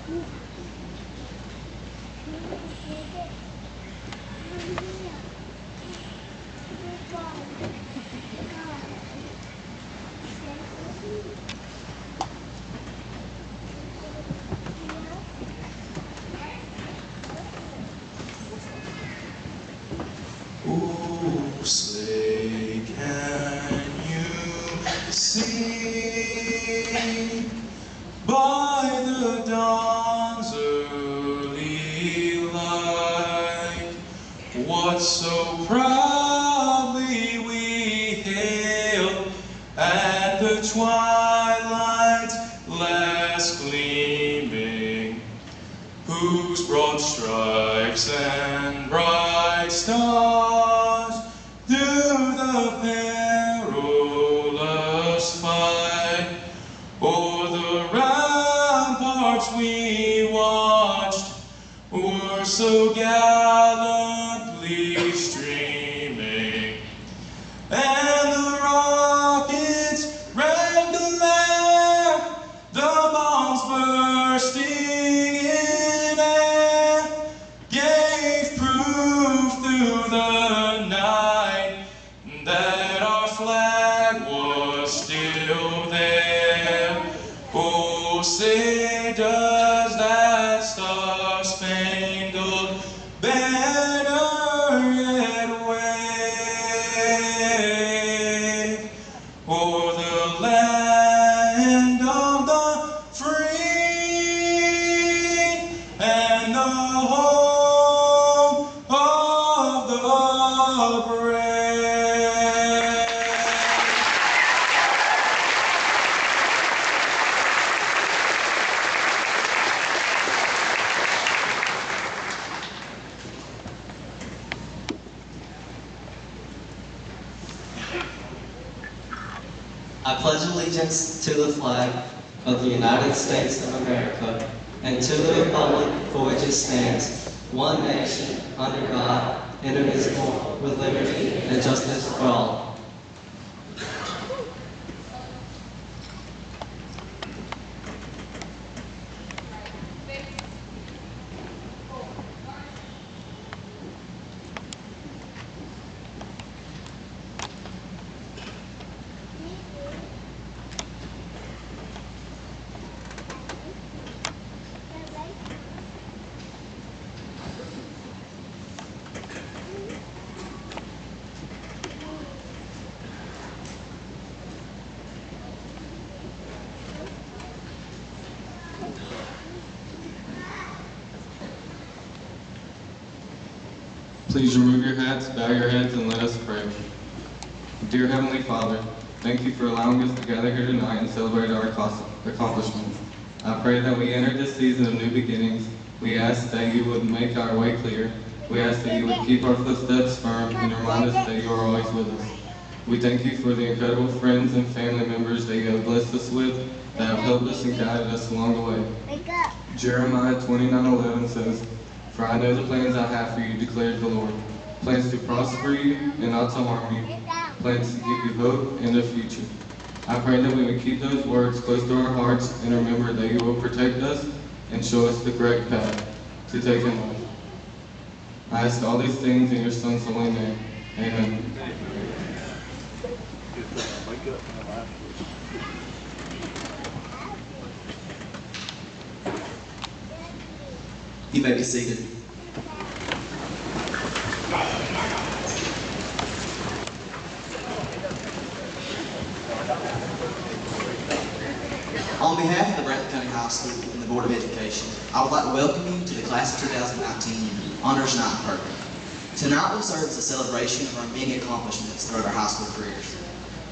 Oh, say, can you see by the dawn's early light what so proudly we hailed at the twilight's last gleaming, whose broad stripes and bright stars through the perilous fight o'er the ramparts we watched were so gallantly streaming, and the rockets' red glare, the bombs bursting in air, gave proof through the night that our flag was still there. Oh, say does that star-spangled banner yet wave o'er the land of the free and the home of the brave? I pledge allegiance to the flag of the United States of America and to the republic for which it stands, one nation, under God, indivisible, with liberty and justice for all. Please remove your hats, bow your heads, and let us pray. Dear Heavenly Father, thank you for allowing us to gather here tonight and celebrate our accomplishments. I pray that we enter this season of new beginnings. We ask that you would make our way clear. We ask that you would keep our footsteps firm and remind us that you are always with us. We thank you for the incredible friends and family members that you have blessed us with, that have helped us and guided us along the way. Jeremiah 29:11 says, "For I know the plans I have for you, declares the Lord, plans to prosper you and not to harm you, plans to give you hope and a future." I pray that we would keep those words close to our hearts and remember that you will protect us and show us the correct path to take in life. I ask all these things in your Son's holy name. Amen. You may be seated. On behalf of the Breathitt County High School and the Board of Education, I would like to welcome you to the Class of 2019 Honors Night program. Tonight will serve as a celebration of our many accomplishments throughout our high school careers.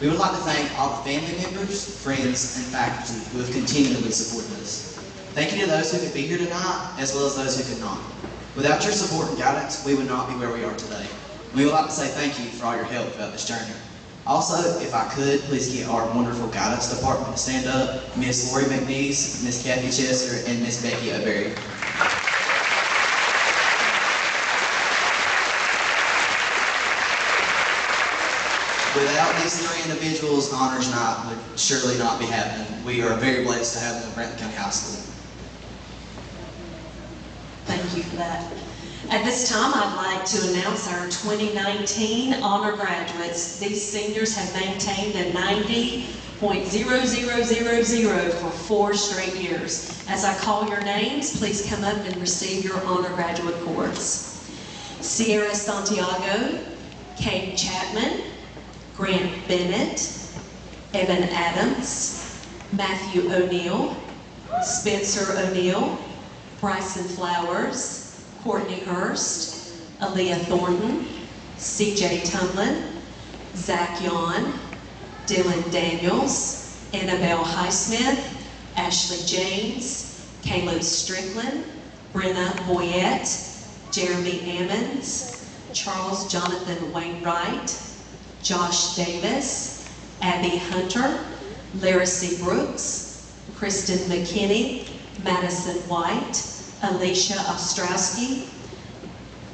We would like to thank all the family members, friends, and faculty who have continually supported us. Thank you to those who could be here tonight, as well as those who could not. Without your support and guidance, we would not be where we are today. We would like to say thank you for all your help throughout this journey. Also, if I could, please get our wonderful guidance department to stand up. Miss Lori McNeese, Miss Kathy Chester, and Miss Becky O'Berry. Without these three individuals, Honors Night would surely not be happening. We are very blessed to have them at Breathitt County High School. thank you for that. At this time, I'd like to announce our 2019 honor graduates. These seniors have maintained a 90.0000 for 4 straight years. As I call your names, please come up and receive your honor graduate cords. Sierra Santiago, Kate Chapman, Grant Bennett, Evan Adams, Matthew O'Neill, Spencer O'Neill, Bryson Flowers, Courtney Hurst, Aaliyah Thornton, CJ Tumlin, Zach Yon, Dylan Daniels, Annabelle Highsmith, Ashley James, Caleb Strickland, Brenna Boyette, Jeremy Ammons, Charles Jonathan Wainwright, Josh Davis, Abby Hunter, Laracy Brooks, Kristen McKinney, Madison White, Alicia Ostrowski,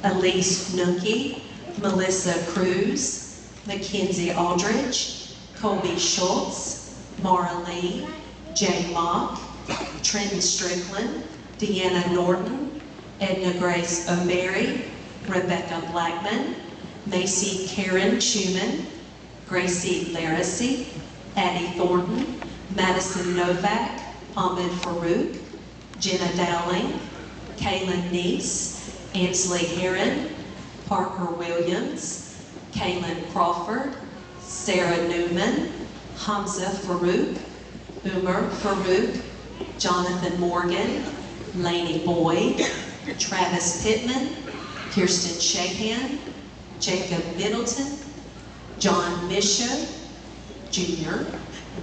Elise Nunkey, Melissa Cruz, Mackenzie Aldridge, Colby Schultz, Mara Lee, Jay Mock, Trenton Strickland, Deanna Norton, Edna Grace O'Berry, Rebecca Blackman, Macy Karen Schumann, Gracie Laracy, Addie Thornton, Madison Novak, Ahmed Farouk, Jenna Dowling, Kaylin Neese, Ansley Heron, Parker Williams, Kaylin Crawford, Sarah Newman, Hamza Farouk, Umar Farouk, Jonathan Morgan, Laney Boyd, Travis Pittman, Kirsten Shahan, Jacob Middleton, John Misha Jr.,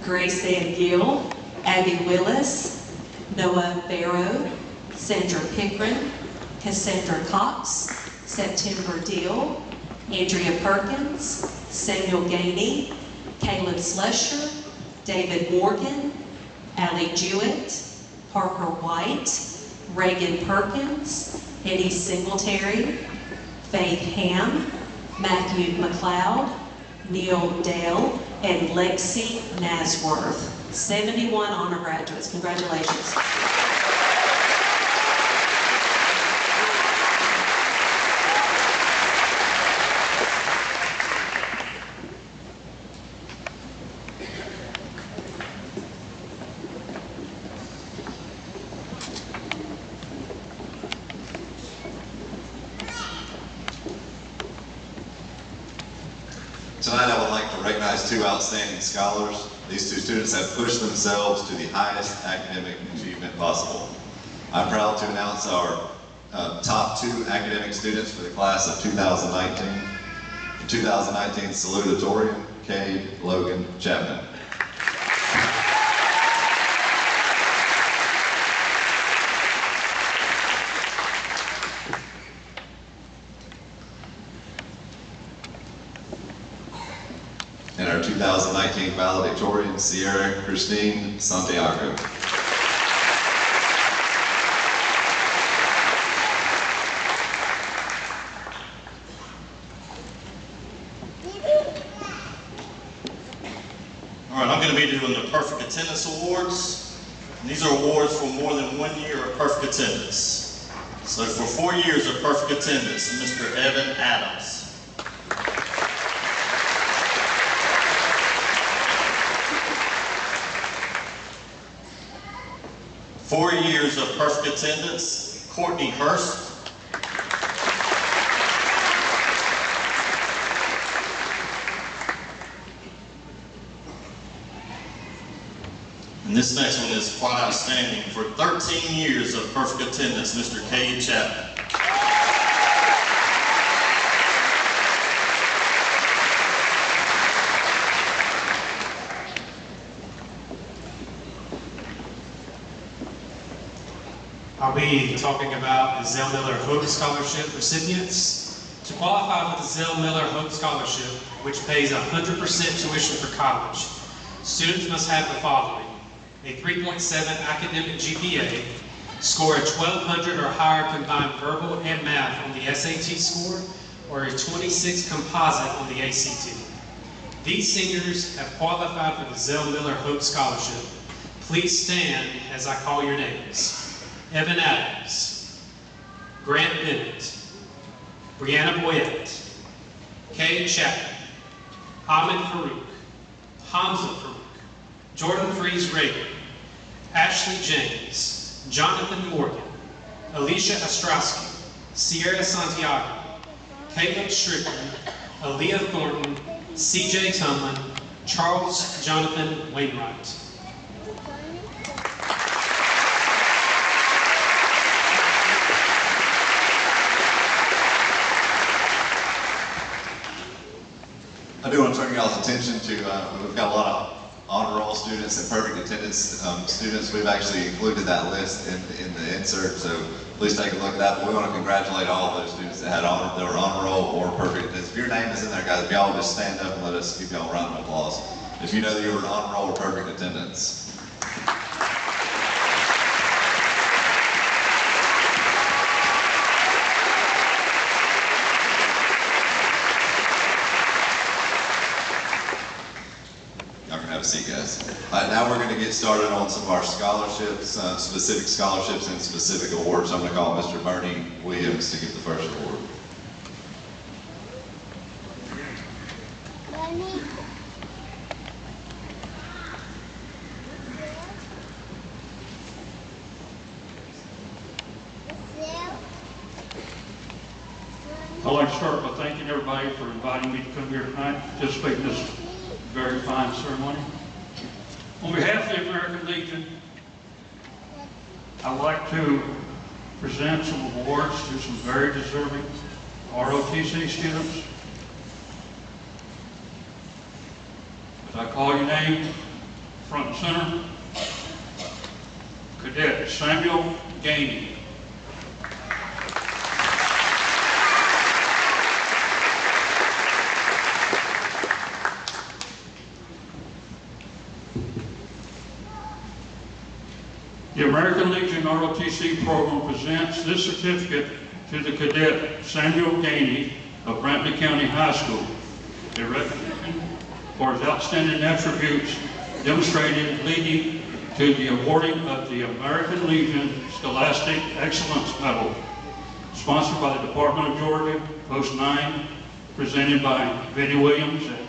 Grace Ann Gill, Abby Willis, Noah Barrow, Sandra Pickren, Cassandra Cox, September Deal, Andrea Perkins, Samuel Gainey, Caleb Slusher, David Morgan, Allie Jewett, Parker White, Reagan Perkins, Eddie Singletary, Faith Ham, Matthew McLeod, Neil Dale, and Lexi Nasworth. 71 honor graduates. Congratulations. Tonight I would like to recognize 2 outstanding scholars. These 2 students have pushed themselves to the highest academic achievement possible. I'm proud to announce our top 2 academic students for the class of 2019. The 2019 salutatorian, Cade Logan Chapman. And our 2019 valedictorian, Sierra Christine Santiago. All right, I'm going to be doing the Perfect Attendance Awards. And these are awards for more than 1 year of perfect attendance. So for 4 years of perfect attendance, Mr. Evan Adams. 4 years of perfect attendance, Courtney Hurst. And this next one is quite outstanding. For 13 years of perfect attendance, Mr. Cade Chapman. I'll be talking about the Zell Miller Hope Scholarship recipients. To qualify for the Zell Miller Hope Scholarship, which pays 100% tuition for college, students must have the following: a 3.7 academic GPA, score a 1200 or higher combined verbal and math on the SAT score, or a 26 composite on the ACT. These seniors have qualified for the Zell Miller Hope Scholarship. Please stand as I call your names. Evan Adams, Grant Bennett, Brianna Boyette, Kay Chapman, Ahmed Farouk, Hamza Farouk, Jordan Freeze Reagan, Ashley James, Jonathan Morgan, Alicia Ostrowski, Sierra Santiago, Caleb Strickland, Aaliyah Thornton, CJ Tumlin, Charles Jonathan Wainwright. I do want to turn y'all's attention to, we've got a lot of honor roll students and perfect attendance students. We've actually included that list in the insert, so please take a look at that. But we want to congratulate all of those students that had honor, that were honor roll or perfect attendance. If your name is in there, guys, if y'all just stand up and let us give y'all a round of applause. If you know that you were an honor roll or perfect attendance. Have a seat, guys. All right, now we're going to get started on some of our scholarships, specific scholarships and specific awards. I'm going to call Mr. Bernie Williams to give the first award. I'd like to start by thanking everybody for inviting me to come here tonight to participate in this very fine ceremony. On behalf of the American Legion, I'd like to present some awards to some very deserving ROTC students. As I call your name, front and center, Cadet Samuel Gainey. The American Legion ROTC program presents this certificate to the Cadet Samuel Gainey of Brantley County High School. A recognition for his outstanding attributes demonstrated leading to the awarding of the American Legion Scholastic Excellence Medal, sponsored by the Department of Georgia, Post 9, presented by Vinnie Williams at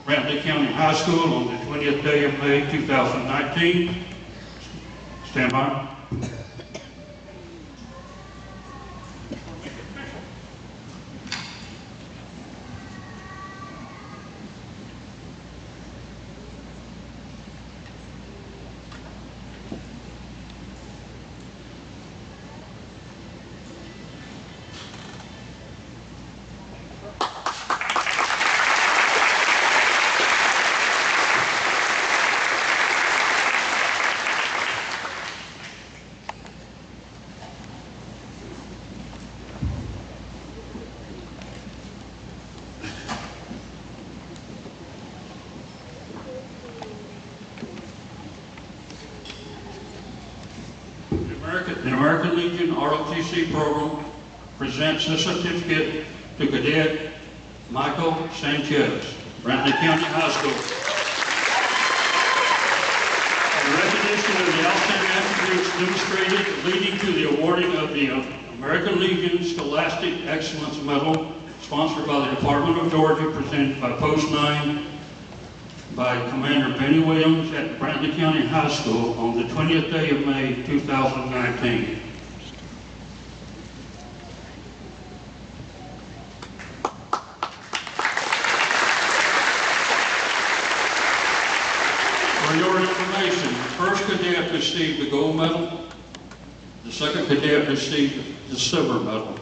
Brantley County High School on the 20th day of May 2019. Stand by. The American Legion ROTC program presents this certificate to Cadet Michael Sanchez, Brantley County High School. In recognition of the outstanding attributes demonstrated leading to the awarding of the American Legion Scholastic Excellence Medal, sponsored by the Department of Georgia, presented by Post 9, by Commander Benny Williams at Brantley County High School on the 20th day of May 2019. For your information, the first cadet received the gold medal, the second cadet received the silver medal.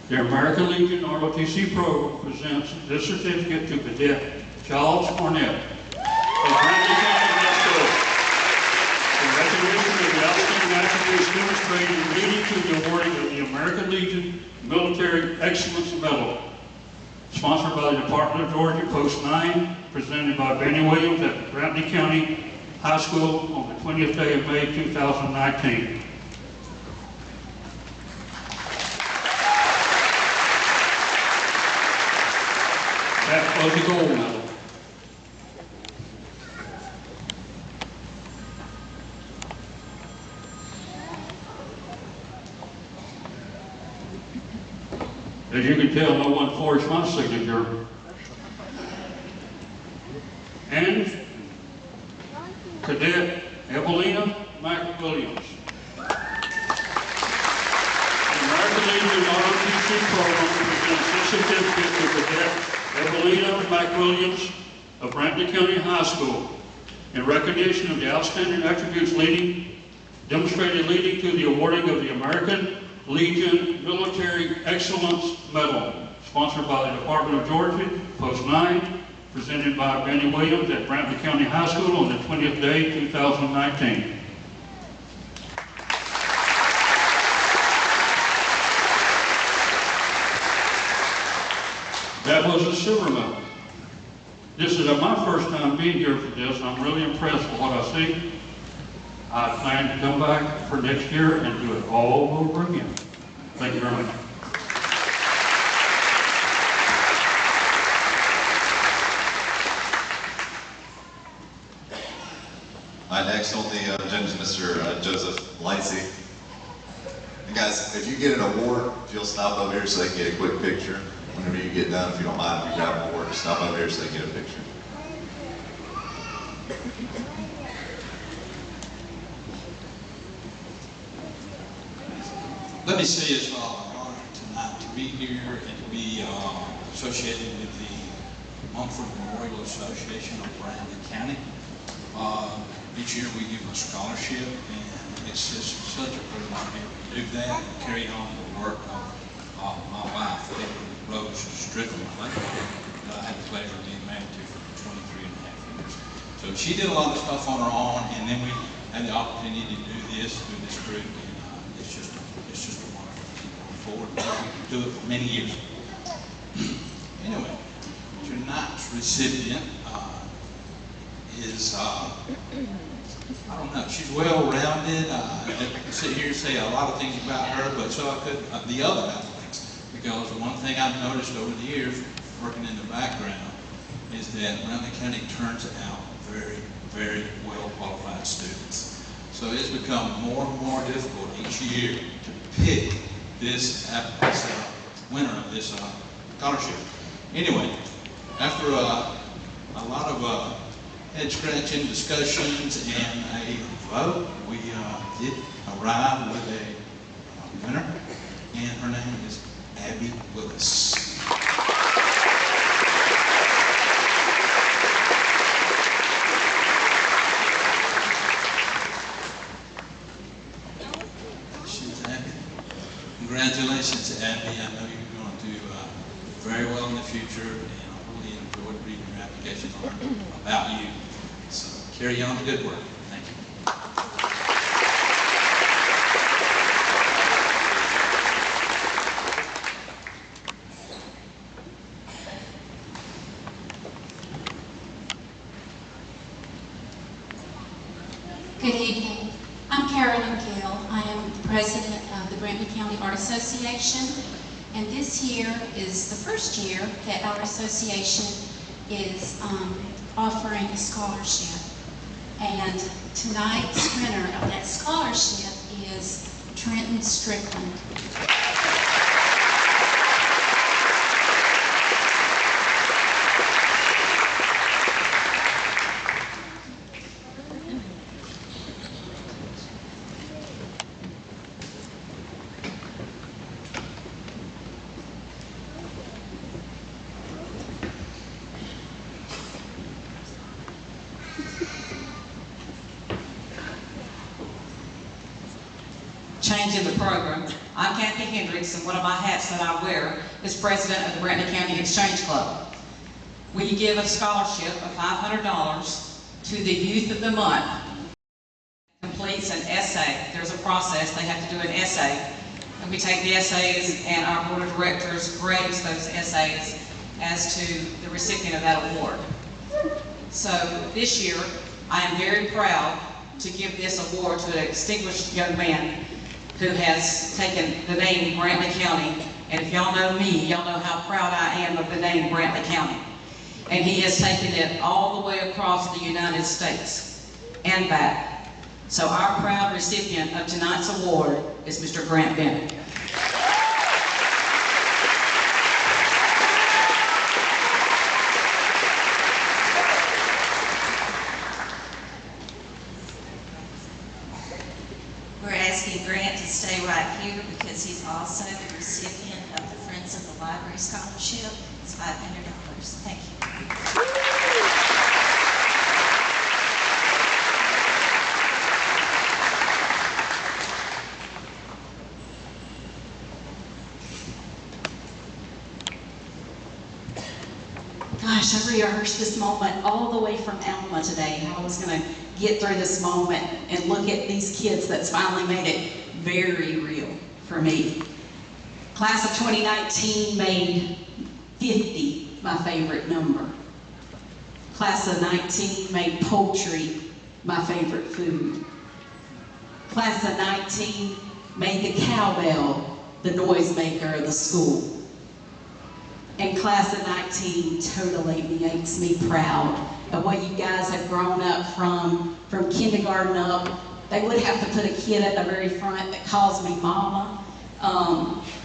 The American Legion ROTC program presents this certificate to Cadet Charles Arnett of Brantley County High School. In recognition of the outstanding attributes demonstrated leading to the awarding of the American Legion Military Excellence Medal, sponsored by the Department of Georgia, Post 9, presented by Benny Williams at Brantley County High School on the 20th day of May 2019. was a gold medal. As you can tell, no one forged my signature. And Cadet Evelina McWilliams. The American Legion ROTC program presents this certificate to Cadet Evelina McWilliams of Brantley County High School in recognition of the outstanding attributes demonstrated leading to the awarding of the American Legion Military Excellence Medal, sponsored by the Department of Georgia, Post 9, presented by Benny Williams at Brantley County High School on the 20th day, 2019. That was a silver medal. This is my first time being here for this. I'm really impressed with what I see. I plan to come back for next year and do it all over again. Thank you very much. Next on the agenda is Mr. Joseph Lightsey. And guys, if you get an award, if you'll stop over here so they can get a quick picture. Whenever you get done, if you don't mind, if you grab an award, just stop over here so they can get a picture. Let me say it's an honor tonight to be here and to be associated with the Mumford Memorial Association of Brandon County. Each year we give a scholarship, and it's just such a privilege to be able to do that and carry on the work of my wife, Rose Strickland. I had the pleasure of being married to for 23 and a half years. So she did a lot of stuff on her own, and then we had the opportunity to do this group, and it's just a wonderful thing going forward. We do it for many years. Anyway, tonight's recipient is, I don't know, she's well-rounded. I could sit here and say a lot of things about her, but so I could, the other athletes, because the one thing I've noticed over the years, working in the background, is that Brantley County turns out very, very well-qualified students. So it's become more and more difficult each year to pick this winner of this scholarship. Anyway, after a lot of head-scratching discussions and a vote, we did arrive with a winner, and her name is Abby Willis. She's Abby. Congratulations, Abby. I know you're going to do very well in the future, and I really enjoyed reading your application and learning about you. So carry on the good work. Thank you. Good evening. I'm Carolyn Gill. I am the president of the Brantley County Art Association, and this year is the first year that our association is offering a scholarship. And tonight's winner of that scholarship is Trenton Strickland. Changing the program. I'm Kathy Hendricks, and one of my hats that I wear is president of the Brantley County Exchange Club. We give a scholarship of $500 to the youth of the month. Completes an essay. There's a process. They have to do an essay. And we take the essays, and our board of directors grades those essays as to the recipient of that award. So this year, I am very proud to give this award to an distinguished young man who has taken the name Brantley County. And if y'all know me, y'all know how proud I am of the name Brantley County. and he has taken it all the way across the United States and back. So our proud recipient of tonight's award is Mr. Grant Bennett. We're asking Grant to stay right here because he's also the recipient of the Friends of the Library Scholarship. It's $500. Thank you. Gosh, I rehearsed this moment all the way from Alma today, how I was going to get through this moment and look at these kids that's finally made it very real for me. Class of 2019 made 50 my favorite number. Class of 19 made poultry my favorite food. Class of 19 made the cowbell the noisemaker of the school. And class of 19 totally makes me proud of what you guys have grown up from kindergarten up. They would have to put a kid at the very front that calls me mama.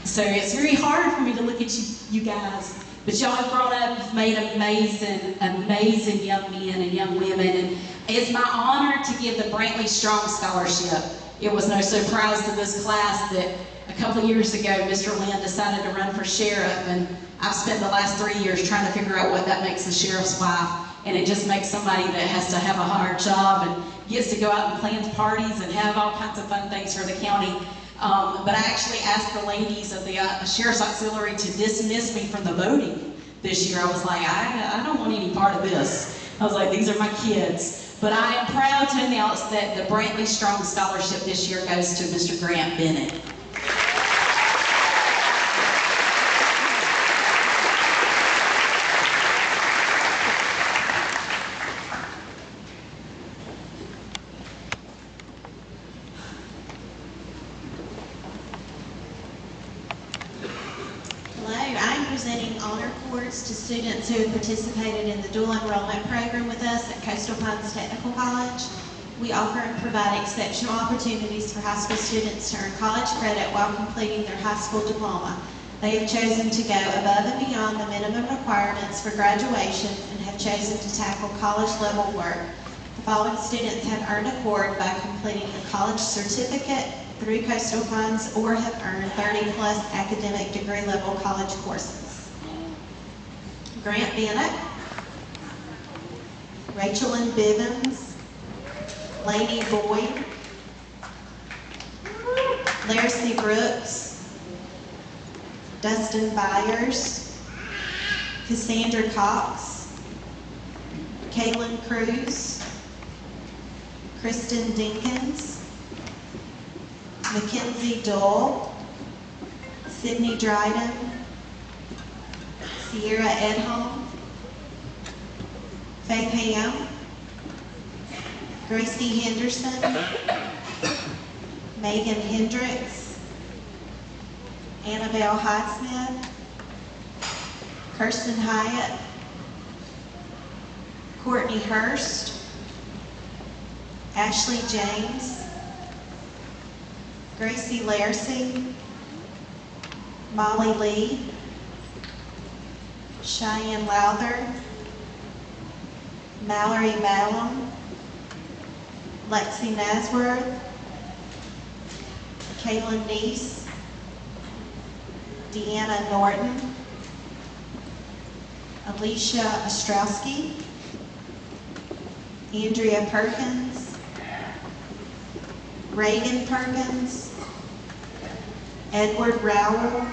So it's very hard for me to look at you guys. But y'all have grown up, you've made amazing, amazing young men and young women. And it's my honor to give the Brantley Strong Scholarship. It was no surprise to this class that a couple of years ago, Mr. Lynn decided to run for sheriff, and I've spent the last 3 years trying to figure out what that makes a sheriff's wife, and it just makes somebody that has to have a hard job and gets to go out and plan parties and have all kinds of fun things for the county. But I actually asked the ladies of the Sheriff's Auxiliary to dismiss me from the voting this year. I was like, I don't want any part of this. I was like, these are my kids. But I am proud to announce that the Brantley Strong Scholarship this year goes to Mr. Grant Bennett. To students who have participated in the dual enrollment program with us at Coastal Pines Technical College. We offer and provide exceptional opportunities for high school students to earn college credit while completing their high school diploma. They have chosen to go above and beyond the minimum requirements for graduation and have chosen to tackle college level work. The following students have earned a cord by completing a college certificate through Coastal Pines or have earned 30+ academic degree level college courses. Grant Bennett, Rachel-Lynn Bivens, Lainey Boyd, Larcy Brooks, Dustin Byers, Cassandra Cox, Kaylin Cruz, Kristen Dinkins, Mackenzie Dole, Sydney Dryden, Sierra Edholm, Faith Ham, Gracie Henderson, Megan Hendricks, Annabelle Highsmith, Kirsten Hyatt, Courtney Hurst, Ashley James, Gracie Larsing, Molly Lee, Cheyenne Lowther, Mallory Malum, Lexi Nasworth, Kaylin Neese, Deanna Norton, Alicia Ostrowski, Andrea Perkins, Reagan Perkins, Edward Rowell,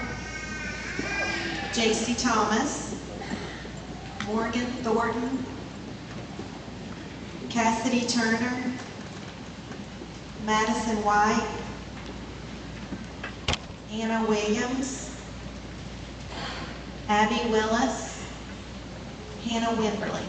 J.C. Thomas, Morgan Thornton, Cassidy Turner, Madison White, Anna Williams, Abby Willis, Hannah Wimberly.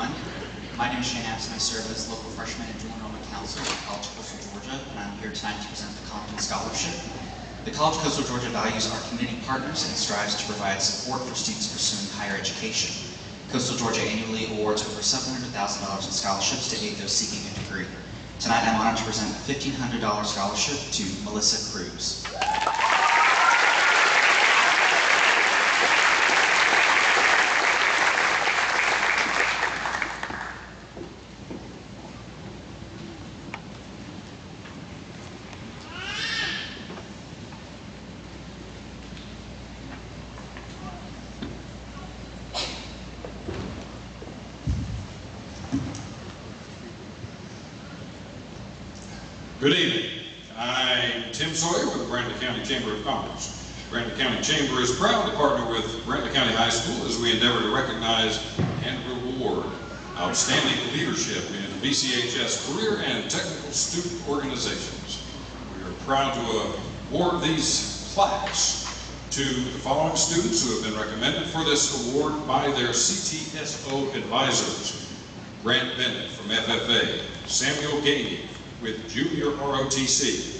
everyone. My name is Shane Apps, and I serve as local freshman and dual enrollment counselor at College of Coastal Georgia, and I'm here tonight to present the Compton Scholarship. The College of Coastal Georgia values our community partners and strives to provide support for students pursuing higher education. Coastal Georgia annually awards over $700,000 in scholarships to aid those seeking a degree. Tonight, I'm honored to present a $1,500 scholarship to Melissa Cruz. Good evening. I'm Tim Sawyer with the Brandon County Chamber of Commerce. Brandon County Chamber is proud to partner with Brandon County High School as we endeavor to recognize and reward outstanding leadership in BCHS career and technical student organizations. We are proud to award these plaques to the following students who have been recommended for this award by their CTSO advisors. Grant Bennett from FFA, Samuel Gainey with Junior ROTC,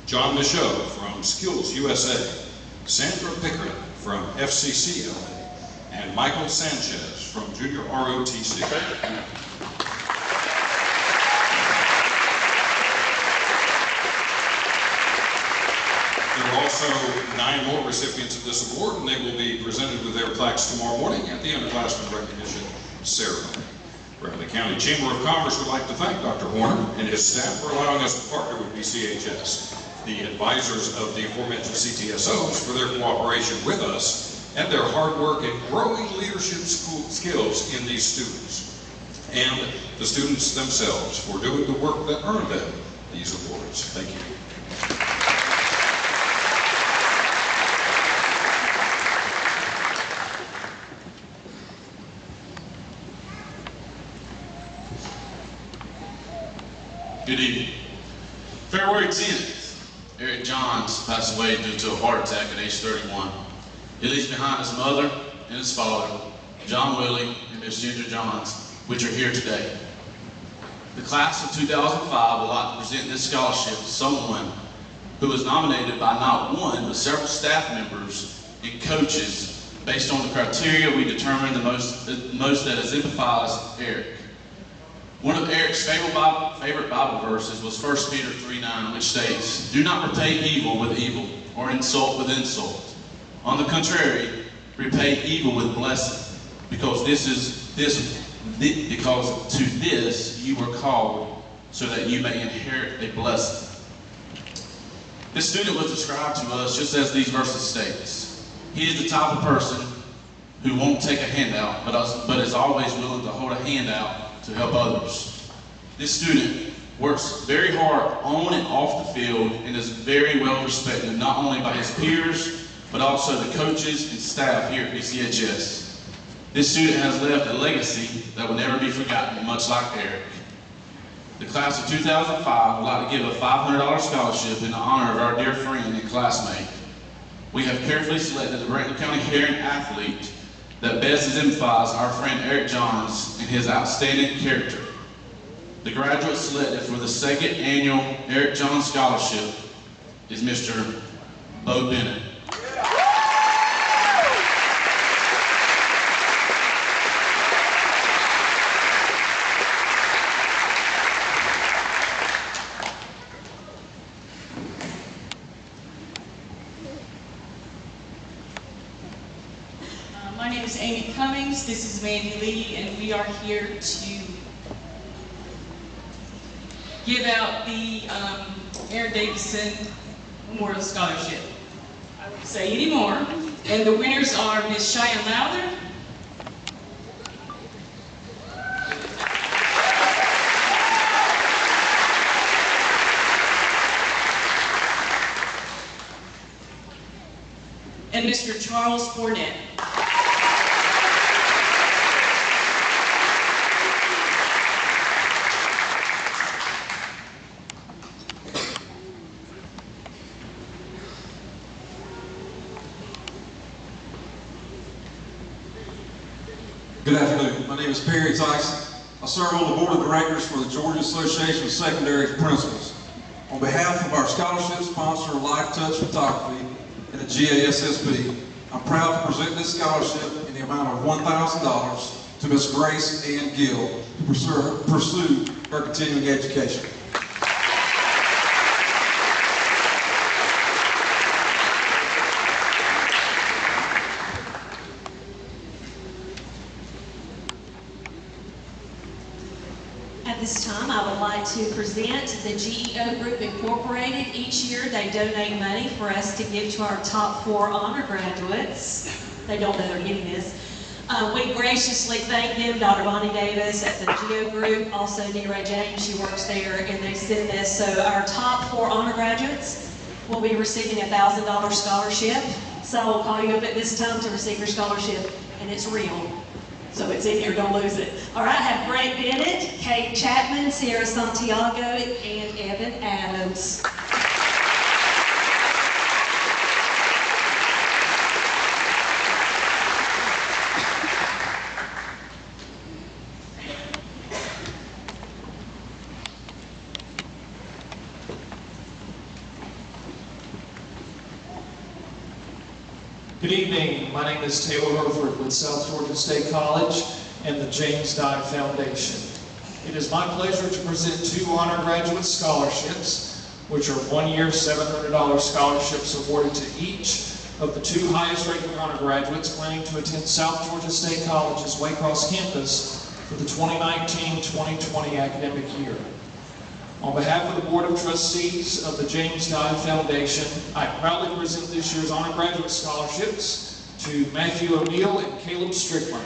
John Michaud from Skills USA, Sandra Pickering from FCCLA, and Michael Sanchez from Junior ROTC. There are also 9 more recipients of this award, and they will be presented with their plaques tomorrow morning at the underclassmen recognition ceremony. Bradley County Chamber of Commerce would like to thank Dr. Horner and his staff for allowing us to partner with BCHS, the advisors of the aforementioned CTSOs for their cooperation with us, and their hard work in growing leadership skills in these students, and the students themselves for doing the work that earned them these awards. Thank you. Good evening. February 10th, Eric Johns passed away due to a heart attack at age 31. He leaves behind his mother and his father, John Willie and Miss Ginger Johns, which are here today. The class of 2005 would like to present this scholarship to someone who was nominated by not one, but several staff members and coaches based on the criteria we determined the most that exemplifies Eric. One of Eric's favorite Bible verses was 1 Peter 3:9, which states, "Do not repay evil with evil, or insult with insult. On the contrary, repay evil with blessing, because to this you were called, so that you may inherit a blessing." This student was described to us just as these verses states. He is the type of person who won't take a handout, but is always willing to hold a hand out to help others. This student works very hard on and off the field and is very well respected, not only by his peers, but also the coaches and staff here at BCHS. This student has left a legacy that will never be forgotten, much like Eric. The class of 2005 would like to give a $500 scholarship in honor of our dear friend and classmate. We have carefully selected the Brandon County Heron athlete that best exemplifies our friend Eric Johns and his outstanding character. The graduate selected for the second annual Eric Johns Scholarship is Mr. Bo Bennett. My name is Amy Cummings, this is Mandy Lee, and we are here to give out the Aaron Davidson Memorial Scholarship. I won't say any more. And the winners are Miss Cheyenne Lowther, and Mr. Charles Fournette. Good afternoon. My name is Perry Tyson. I serve on the board of directors for the Georgia Association of Secondary Principals. On behalf of our scholarship sponsor, Life Touch Photography, and the GASSP, I'm proud to present this scholarship in the amount of $1,000 to Miss Grace Ann Gill to pursue her continuing education. At this time, I would like to present the GEO Group Incorporated. Each year, they donate money for us to give to our top 4 honor graduates. They don't know they're getting this. We graciously thank them, Dr. Bonnie Davis at the GEO Group, also D-Ray James, she works there, and they send this. So our top 4 honor graduates will be receiving a $1,000 scholarship. So I will call you up at this time to receive your scholarship, and it's real. So it's in here, don't lose it. All right, I have Greg Bennett, Kate Chapman, Sierra Santiago, and Evan Adams. Good evening. My name is Taylor Herford with South Georgia State College and the James Dye Foundation. It is my pleasure to present 2 honor graduate scholarships, which are 1-year $700 scholarships awarded to each of the 2 highest ranking honor graduates planning to attend South Georgia State College's Waycross campus for the 2019-2020 academic year. On behalf of the Board of Trustees of the James Dye Foundation, I proudly present this year's honor graduate scholarships to Matthew O'Neill and Caleb Strickland.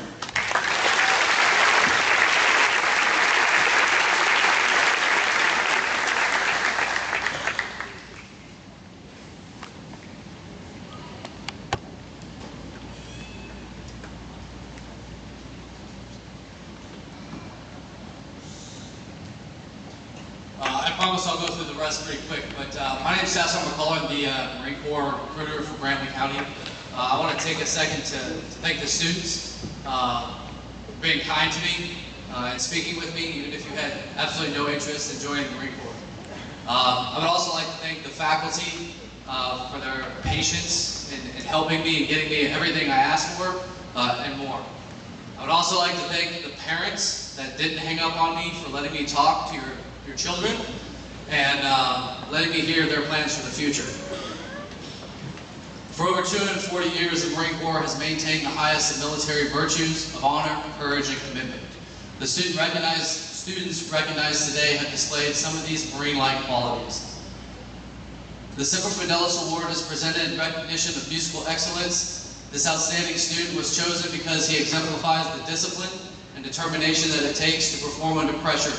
I promise I'll go through the rest pretty quick, but my name is Sasson McCullough. I'm the Marine Corps recruiter for Grambling County. I want to take a second to thank the students for being kind to me and speaking with me, even if you had absolutely no interest in joining the Marine Corps. I would also like to thank the faculty for their patience in helping me and getting me everything I asked for and more. I would also like to thank the parents that didn't hang up on me for letting me talk to your children and letting me hear their plans for the future. For over 240 years, the Marine Corps has maintained the highest of military virtues of honor, courage, and commitment. The students recognized today have displayed some of these Marine-like qualities. The Semper Fidelis Award is presented in recognition of musical excellence. This outstanding student was chosen because he exemplifies the discipline and determination that it takes to perform under pressure.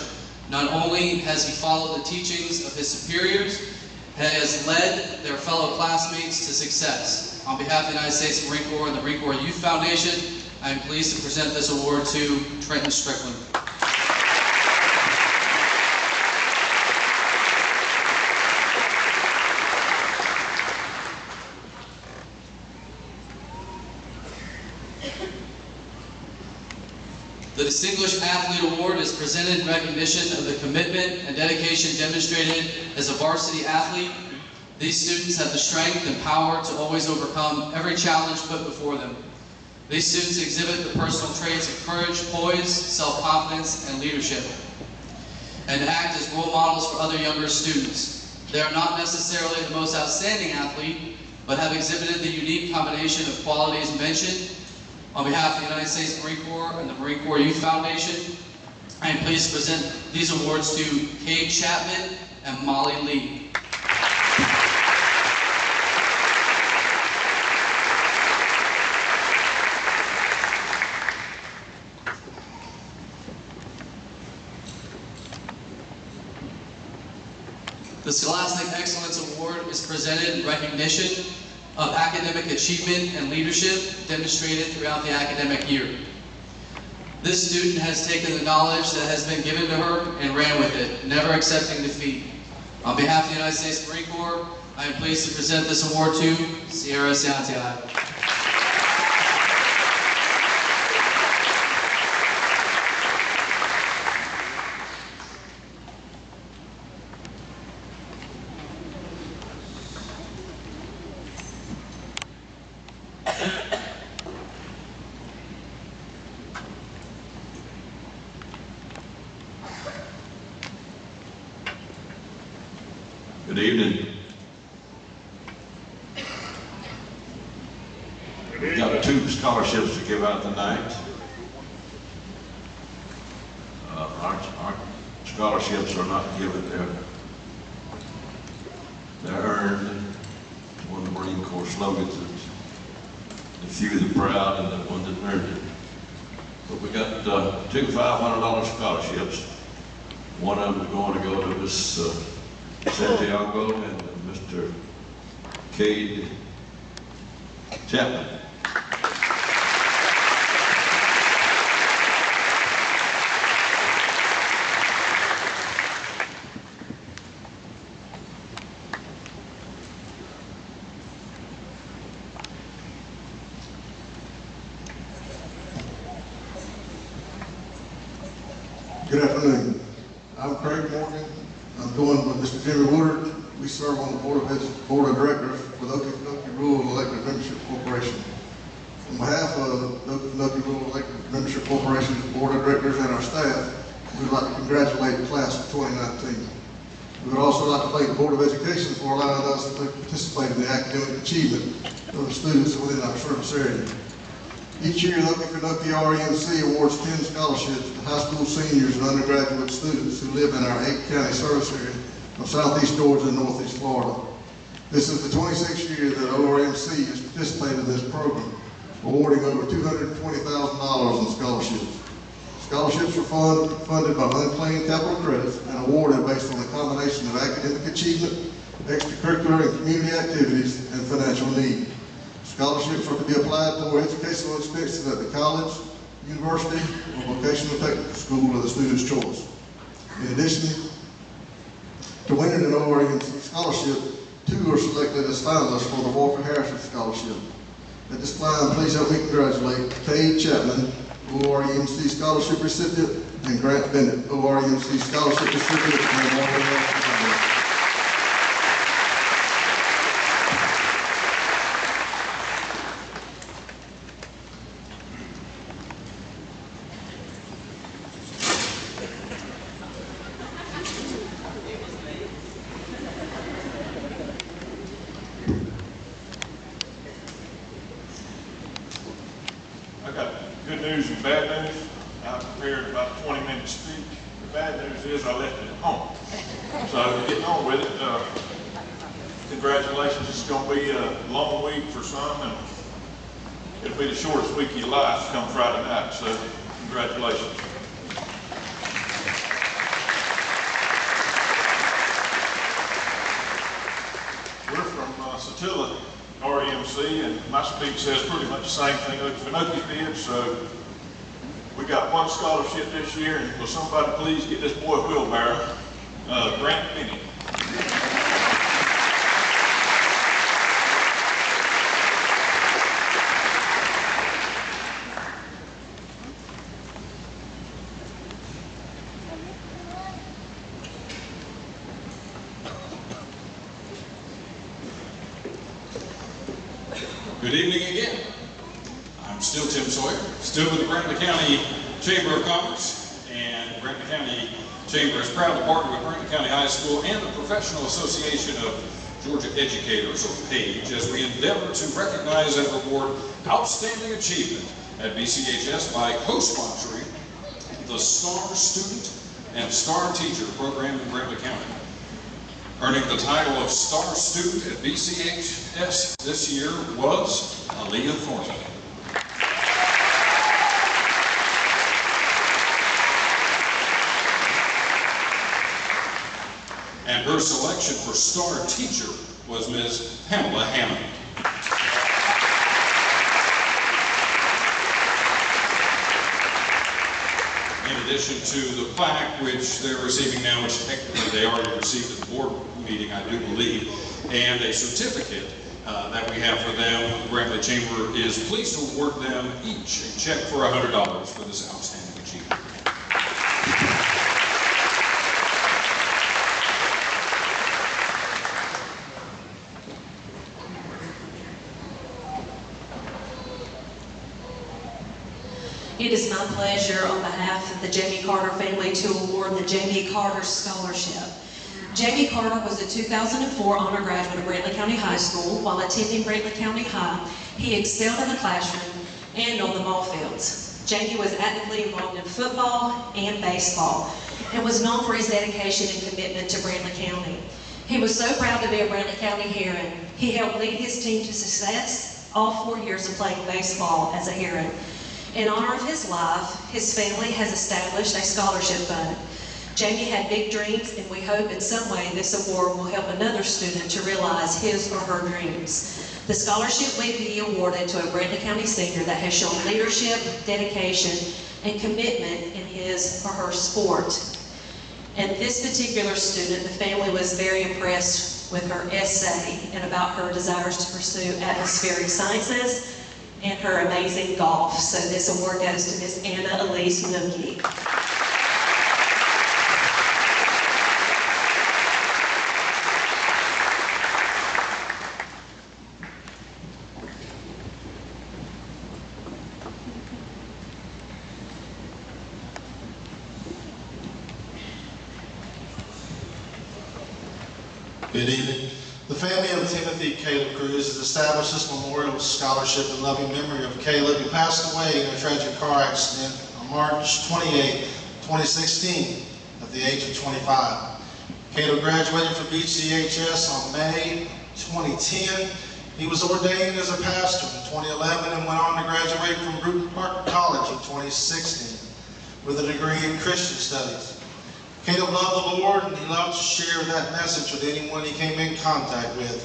Not only has he followed the teachings of his superiors, he has led their fellow classmates to success. On behalf of the United States Marine Corps and the Marine Corps Youth Foundation, I am pleased to present this award to Trenton Strickland. The Distinguished Athlete Award is presented in recognition of the commitment and dedication demonstrated as a varsity athlete. These students have the strength and power to always overcome every challenge put before them. These students exhibit the personal traits of courage, poise, self-confidence, and leadership, and act as role models for other younger students. They are not necessarily the most outstanding athlete, but have exhibited the unique combination of qualities mentioned. On behalf of the United States Marine Corps and the Marine Corps Youth Foundation, I am pleased to present these awards to Kate Chapman and Molly Lee. The Scholastic Excellence Award is presented in recognition of academic achievement and leadership demonstrated throughout the academic year. This student has taken the knowledge that has been given to her and ran with it, never accepting defeat. On behalf of the United States Marine Corps, I am pleased to present this award to Sierra Santiago. Good evening. We've got 2 scholarships to give out tonight. Our scholarships are not given, they're earned. One of the Marine Corps slogans is the few, the proud, and the one that earned it. But we got 2 $500 scholarships. One of them is going to go to Miss Santiago and Mr. Cade Chapman. Good afternoon. I'm Craig Morgan. I'm going with Mr. Jimmy Woodard. We serve on the Board of Directors with Okefenokee Rural Electric Membership Corporation. On behalf of Okefenokee Rural Electric Membership Corporation's Board of Directors and our staff, we would like to congratulate the class of 2019. We would also like to thank the Board of Education for allowing us to participate in the academic achievement of the students within our service area. Each year, the Okefenokee REMC awards 10 scholarships to high school seniors and undergraduate students who live in our 8-county service area of Southeast Georgia and Northeast Florida. This is the 26th year that ORMC has participated in this program, awarding over $220,000 in scholarships. Scholarships are funded by unclaimed capital credits and awarded based on a combination of academic achievement, extracurricular and community activities, and financial need. Scholarships are to be applied toward educational expenses at the college, university, or vocational technical school of the student's choice. In addition to winning an ORMC scholarship, 2 are selected as finalists for the Walker Harrison Scholarship. At this time, please help me congratulate Cade Chapman, ORMC Scholarship recipient, and Grant Bennett, ORMC Scholarship recipient, and the Walker Harrison Scholarship. Good news and bad news. I prepared about a 20-minute speech. The bad news is I left it at home. So getting on with it, congratulations. It's going to be a long week for some, and it'll be the shortest week of your life come Friday night. So congratulations. We're from Satilla REMC, and my speech says pretty much the same thing Okefenokee did, so we got 1 scholarship this year, and will somebody please get this boy a wheelbarrow, Grant Bennett. Good evening again. I'm still Tim Sawyer, still with the Brentwood County Chamber of Commerce, and Brentwood County Chamber is proud to partner with Brentwood County High School and the Professional Association of Georgia Educators, or PAGE, as we endeavor to recognize and reward outstanding achievement at BCHS by co-sponsoring the STAR Student and STAR Teacher program in Brentwood County. Earning the title of Star Student at BCHS this year was Aaliyah Thornton. And her selection for Star Teacher was Ms. Pamela Hammond. In addition to the plaque, which they're receiving now, which technically they already received at the board meeting, I do believe, and a certificate that we have for them, the Brentwood Chamber is pleased to award them each a check for $100 for this outstanding achievement. It is my pleasure on behalf of the Jamie Carter family to award the Jamie Carter Scholarship. Jamie Carter was a 2004 honor graduate of Brantley County High School. While attending Brantley County High, he excelled in the classroom and on the ball fields. Jamie was actively involved in football and baseball and was known for his dedication and commitment to Brantley County. He was so proud to be a Brantley County Heron. He helped lead his team to success all 4 years of playing baseball as a Heron. In honor of his life, his family has established a scholarship fund. Jamie had big dreams, and we hope in some way this award will help another student to realize his or her dreams. The scholarship will be awarded to a Brantley County senior that has shown leadership, dedication, and commitment in his or her sport. And this particular student, the family was very impressed with her essay and about her desires to pursue atmospheric sciences and her amazing golf. So this award goes to Miss Anna Elise Nookie. Good evening. The family of Timothy Caleb Cruz has established this memorial scholarship in loving memory of Caleb, who passed away in a tragic car accident on March 28, 2016, at the age of 25. Caleb graduated from BCHS on May 2010. He was ordained as a pastor in 2011 and went on to graduate from Bruton Park College in 2016 with a degree in Christian Studies. Caleb loved the Lord, and he loved to share that message with anyone he came in contact with.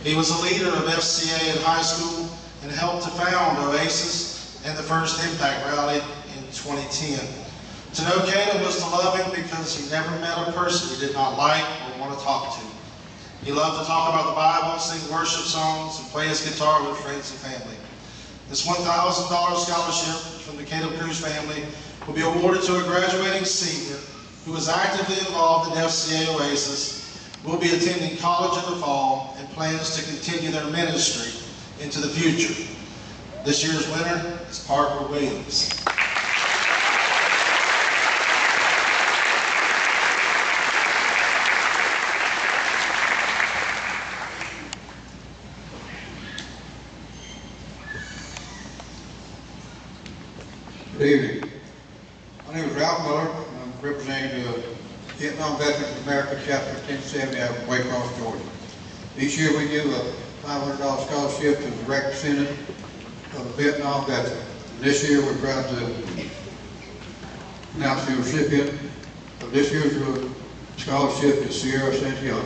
He was a leader of FCA in high school and helped to found Oasis and the first Impact Rally in 2010. To know Caleb was to love him because he never met a person he did not like or want to talk to. He loved to talk about the Bible, sing worship songs, and play his guitar with friends and family. This $1,000 scholarship from the Caleb Cruz family will be awarded to a graduating senior who is actively involved in FCA Oasis, will be attending college in the fall, and plans to continue their ministry into the future. This year's winner is Parker Williams. Good evening. My name is Ralph Miller. I'm representing the Vietnam Veterans of America, Chapter 1070 out of Waycross, Georgia. Each year we give a $500 scholarship to the representative of a Vietnam veteran. This year we're proud to announce the recipient of this year's scholarship is Sierra Santiago.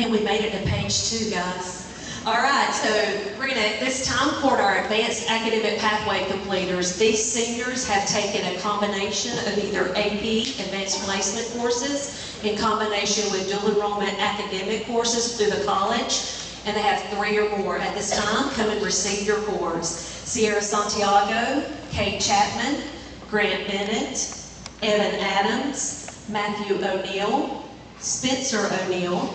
And we made it to page 2, guys. All right, so we're gonna, this time court our advanced academic pathway completers. These seniors have taken a combination of either AP, advanced placement courses, in combination with dual enrollment academic courses through the college, and they have 3 or more. At this time, come and receive your awards. Sierra Santiago, Kate Chapman, Grant Bennett, Evan Adams, Matthew O'Neill, Spencer O'Neill,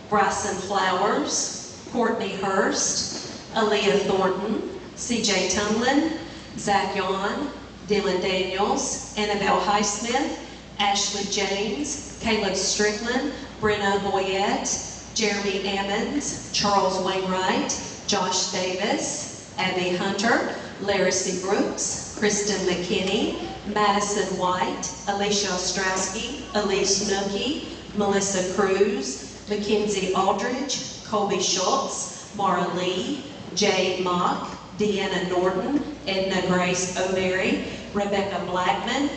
Bryson Flowers, Courtney Hurst, Aaliyah Thornton, CJ Tumlin, Zach Yon, Dylan Daniels, Annabelle Highsmith, Ashley James, Caleb Strickland, Brenna Boyette, Jeremy Ammons, Charles Wainwright, Josh Davis, Abby Hunter, Larry C. Brooks, Kristen McKinney, Madison White, Alicia Ostrowski, Elise Nookie, Melissa Cruz, Mackenzie Aldridge, Colby Schultz, Mara Lee, Jade Mock, Deanna Norton, Edna Grace O'Berry, Rebecca Blackman,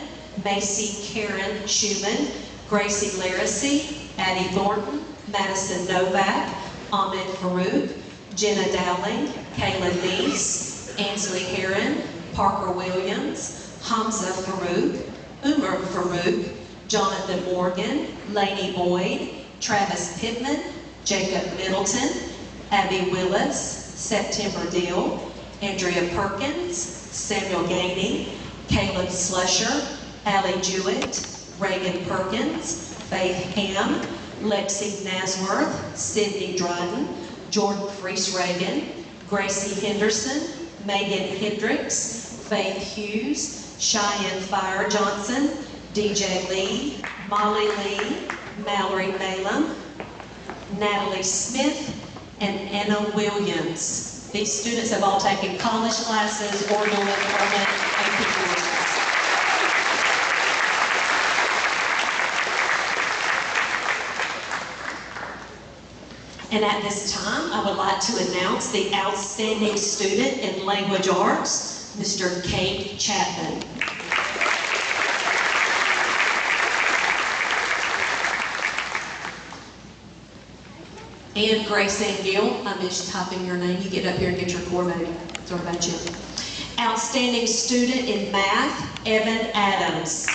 Macy Karen Schumann, Gracie Laracy, Addie Thornton, Madison Novak, Ahmed Farouk, Jenna Dowling, Kayla Neese, Ansley Heron, Parker Williams, Hamza Farouk, Umar Farouk, Jonathan Morgan, Lainey Boyd, Travis Pittman, Jacob Middleton, Abby Willis, September Deal, Andrea Perkins, Samuel Gainey, Caleb Slusher, Allie Jewett, Reagan Perkins, Faith Ham, Lexi Nasworth, Sydney Drutton, Jordan Freese Reagan, Gracie Henderson, Megan Hendricks, Faith Hughes, Cheyenne Fire Johnson, DJ Lee, Molly Lee, Mallory Malum, Natalie Smith, and Anna Williams. These students have all taken college classes or dual enrollment AP courses. And at this time, I would like to announce the outstanding student in language arts, Mr. Cade Chapman. And Grace Angill, I missed typing your name. You get up here and get your core, baby. Sorry about you. Outstanding student in math, Evan Adams.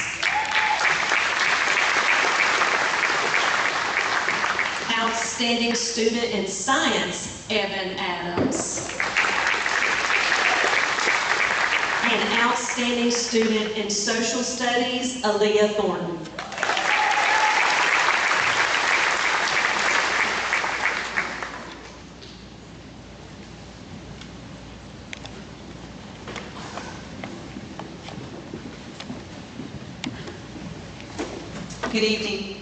Outstanding student in science, Evan Adams. And outstanding student in social studies, Aaliyah Thornton. Good evening.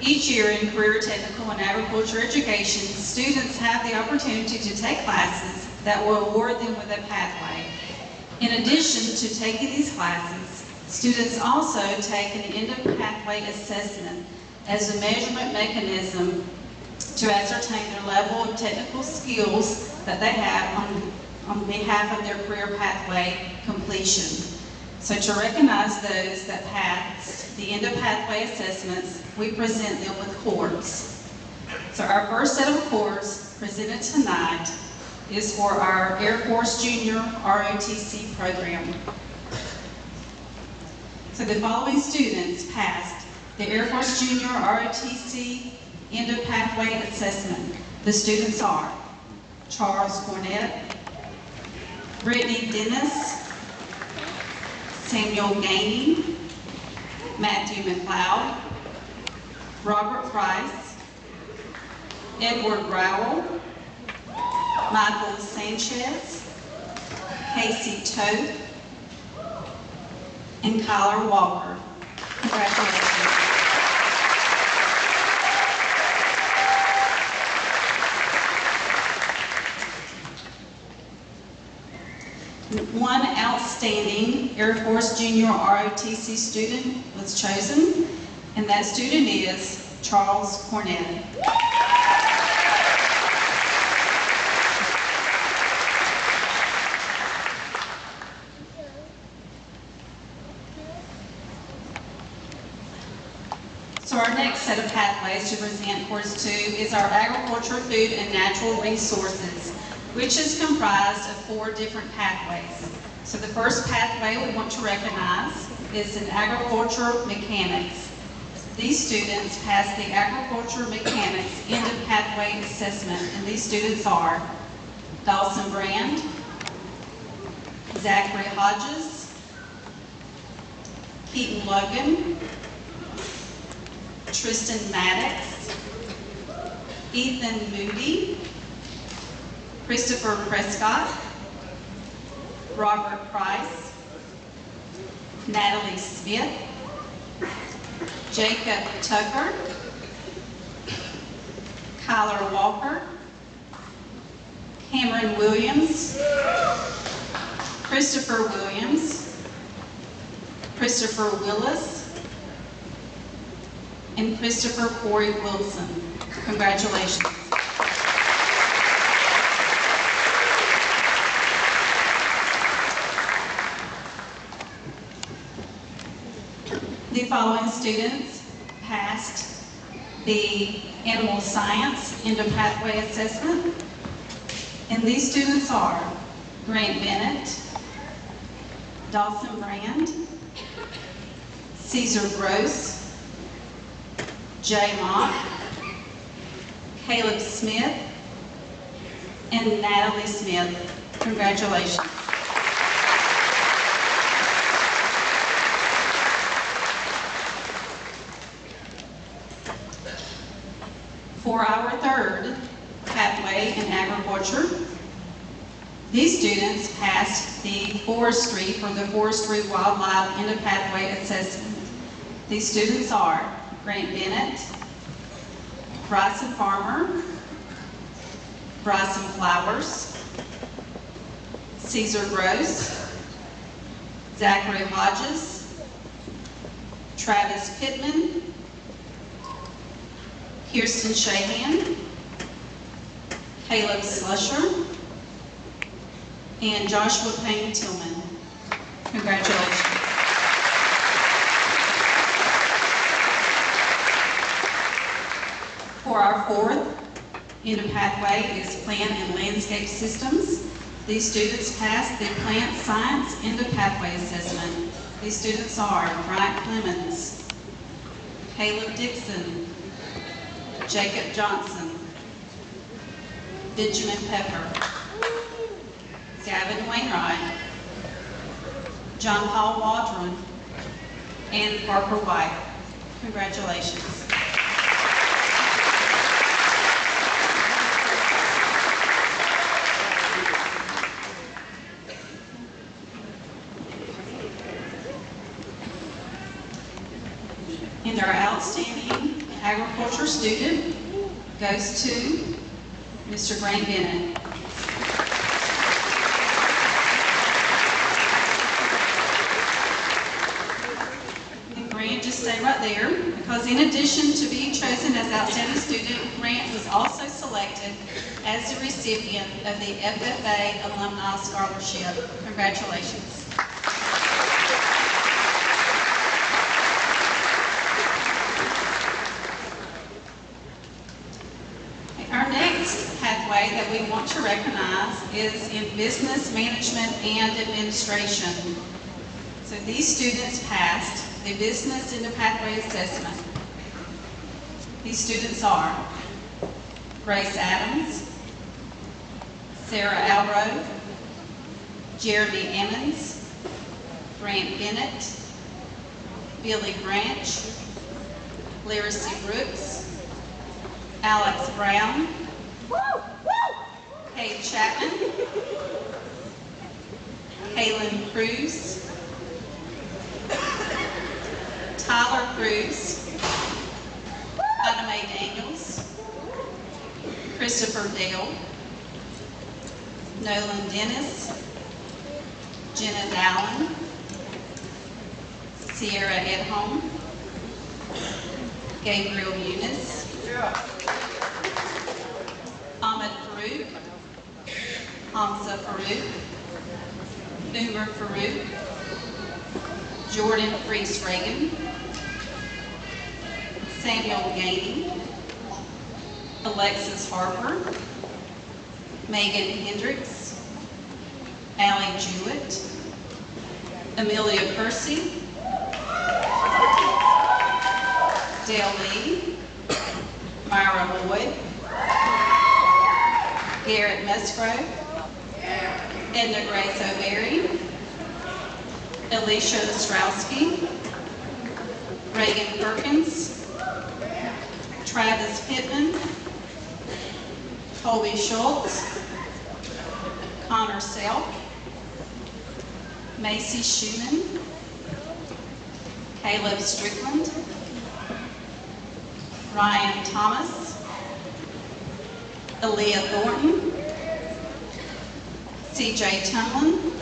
Each year in career, technical, and agriculture education, students have the opportunity to take classes that will award them with a pathway. In addition to taking these classes, students also take an end-of-pathway assessment as a measurement mechanism to ascertain their level of technical skills that they have on behalf of their career pathway completion. So to recognize those that pass the end-of-pathway assessments, we present them with cords. So our first set of cords presented tonight is for our Air Force Junior ROTC program. So the following students passed the Air Force Junior ROTC end-of-pathway assessment. The students are Charles Cornett, Brittany Dennis, Samuel Gainey, Matthew McLeod, Robert Price, Edward Rowell, Michael Sanchez, Casey Toth, and Kyler Walker. Congratulations. One outstanding Air Force Junior ROTC student was chosen, and that student is Charles Cornett. So our next set of pathways to present course 2 is our Agriculture, Food, and Natural Resources, which is comprised of 4 different pathways. So the first pathway we want to recognize is in Agriculture Mechanics. These students pass the Agriculture Mechanics end-of-pathway assessment, and these students are Dawson Brand, Zachary Hodges, Keaton Logan, Tristan Maddox, Ethan Moody, Christopher Prescott, Robert Price, Natalie Smith, Jacob Tucker, Kyler Walker, Cameron Williams, Christopher Williams, Christopher Willis, and Christopher Corey Wilson. Congratulations. The following students passed the Animal Science end-of-pathway assessment, and these students are Grant Bennett, Dawson Brand, Caesar Gross, Jay Mock, Caleb Smith, and Natalie Smith. Congratulations. For our third pathway in agriculture, these students passed the forestry for the Forestry Wildlife End of Pathway Assessment. These students are Grant Bennett, Bryson Farmer, Bryson Flowers, Caesar Gross, Zachary Hodges, Travis Pittman, Kirsten Shahan, Caleb Slusher, and Joshua Payne Tillman. Congratulations. For our fourth end of pathway is Plant and Landscape Systems. These students passed the Plant Science End of Pathway Assessment. These students are Bryant Clemens, Caleb Dixon, Jacob Johnson, Benjamin Pepper, Gavin Wainwright, John Paul Waldron, and Parker White. Congratulations. And our outstanding agriculture student goes to Mr. Grant Bennett. And Grant, just stay right there, because in addition to being chosen as outstanding student, Grant was also selected as the recipient of the FFA Alumni Scholarship. Congratulations. Our next pathway that we want to recognize is in Business Management and Administration. So these students passed the Business End of Pathway Assessment. These students are Grace Adams, Sarah Alroe, Jeremy Emmons, Grant Bennett, Billy Branch, Lyracy Brooks, Alex Brown, Kate Chapman, Kaylin Cruz, Tyler Cruz, Anna Mae Daniels, Christopher Dale, Nolan Dennis, Jenna Dallin, Sierra Edholm, Gabriel Eunice, Ahmed Farouk, Hamza Farouk, Umar Farouk, Jordan Freese Reagan, Samuel Gainey, Alexis Harper, Megan Hendricks, Allie Jewett, Amelia Kersey, Dale Lee, Myra Lloyd, Garrett Musgrove, Edna Grace O'Berry, Alicia Ostrowski, Reagan Perkins, Travis Pittman, Colby Schultz, Connor Self, Macy Schumann, Caleb Strickland, Ryan Thomas, Aaliyah Thornton, C.J. Tumlin,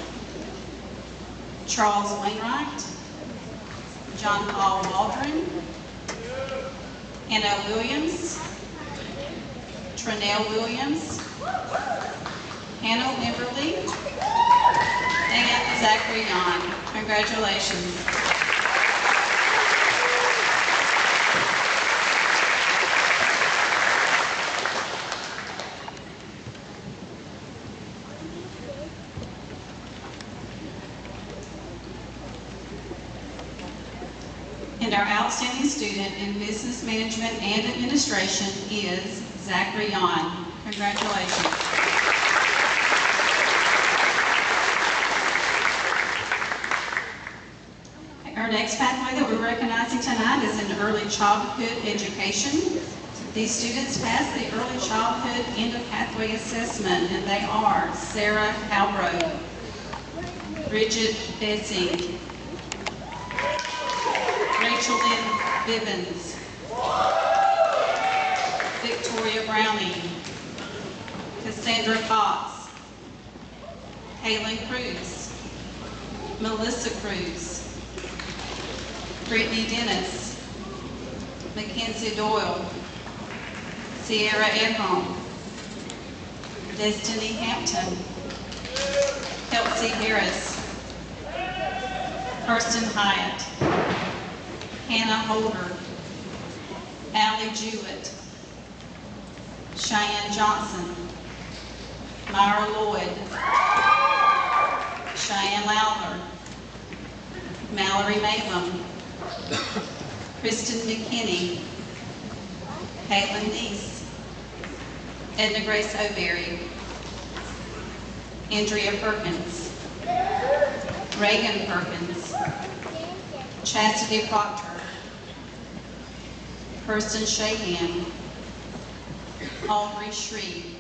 Charles Wainwright, John Paul Waldron, Anna Williams, Trinell Williams, Hannah Emberly, and Zachary Yon. Congratulations. And our outstanding student in Business Management and Administration is Zachary Yon. Congratulations. Our next pathway that we're recognizing tonight is in early childhood education. These students passed the Early Childhood End of Pathway Assessment, and they are Sarah Halbrook, Bridget Bessing, Rachel Lynn Bivens, Victoria Browning, Cassandra Fox, Kaylin Cruz, Melissa Cruz, Brittany Dennis, Mackenzie Doyle, Sierra Edholm, Destiny Hampton, Kelsey Harris, Kirsten Hyatt, Hannah Holder, Allie Jewett, Cheyenne Johnson, Myra Lloyd, Cheyenne Lowther, Mallory Malum, Kristen McKinney, Caitlin Neese, Edna Grace O'Berry, Andrea Perkins, Reagan Perkins, Chastity Proctor, Kirsten Shahan, Aubrey Shreve,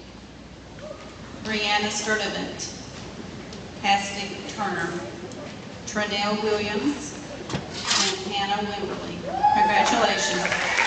Brianna Sturdivant, Cassidy Turner, Trinell Williams, and Hannah Wimberly. Congratulations.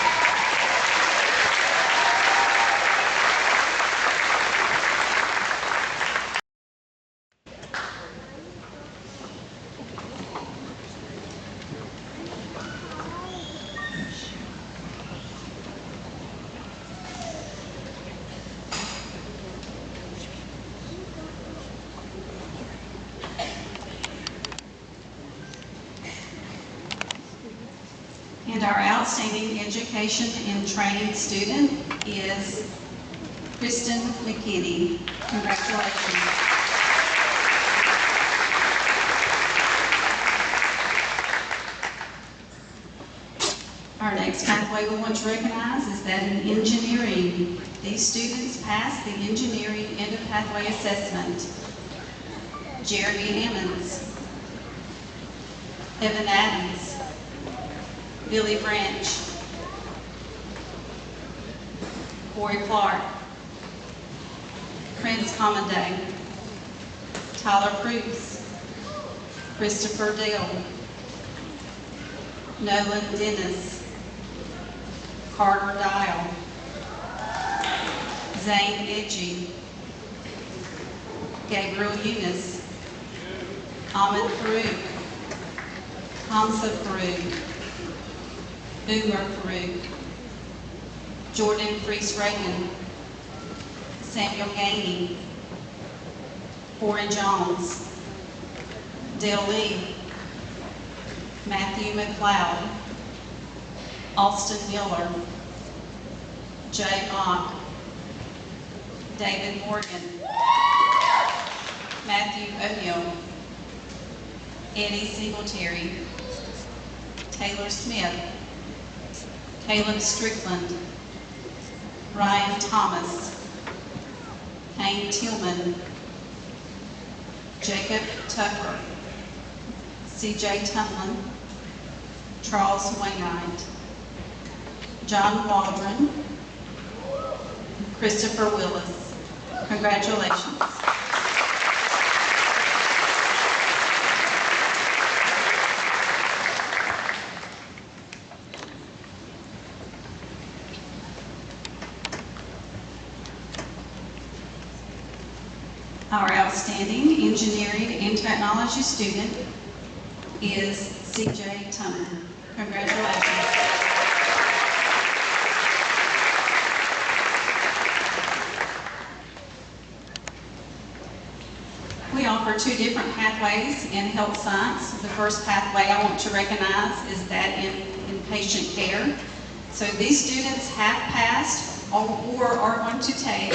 And our outstanding education and training student is Kristen McKinney. Congratulations. Our next pathway we want to recognize is that in engineering. These students passed the engineering end of pathway assessment. Jeremy Emmons, Evan Adams, Billy Branch, Corey Clark, Prince Commonday, Tyler Cruz, Christopher Dale, Nolan Dennis, Carter Dial, Zane Edgy, Gabriel Eunice, Ahmed Farouk, Hamza Farouk, Boomer Farouk, Jordan Freese Reagan, Samuel Gainey, Corey Jones, Dale Lee, Matthew McLeod, Austin Miller, Jay Mock, David Morgan, Matthew O'Neill, Eddie Singletary, Taylor Smith, Caleb Strickland, Ryan Thomas, Kane Tillman, Jacob Tucker, C.J. Tunlin, Charles Wainwright, John Waldron, Christopher Willis. Congratulations. Our outstanding engineering and technology student is C.J. Tunner. Congratulations. We offer two different pathways in health science. The first pathway I want to recognize is that in patient care. So these students have passed or are going to take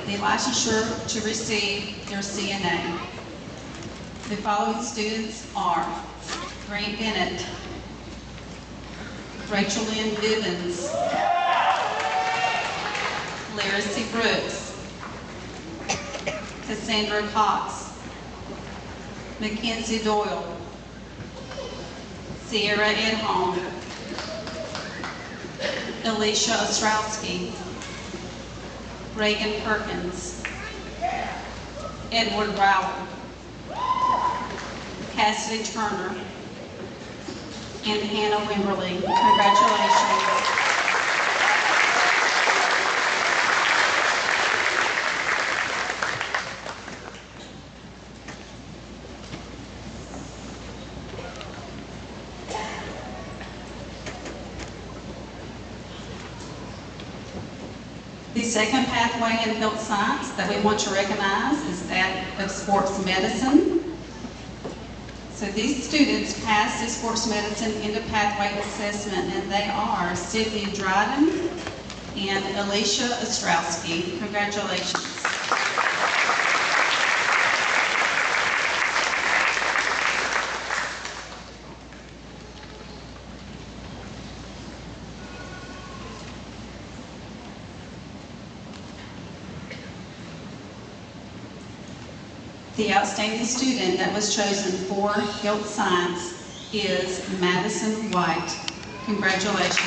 the licensure to receive their CNA. The following students are Grant Bennett, Rachel Lynn Bivens, Larissy Brooks, Cassandra Cox, Mackenzie Doyle, Sierra Edholm, Alicia Ostrowski, Reagan Perkins, Edward Brower, Cassidy Turner, and Hannah Wimberly. Congratulations. The second pathway in health science that we want to recognize is that of sports medicine. So these students passed the sports medicine into pathway assessment, and they are Sydney Dryden and Alicia Ostrowski. Congratulations. The outstanding student that was chosen for health science is Madison White. Congratulations.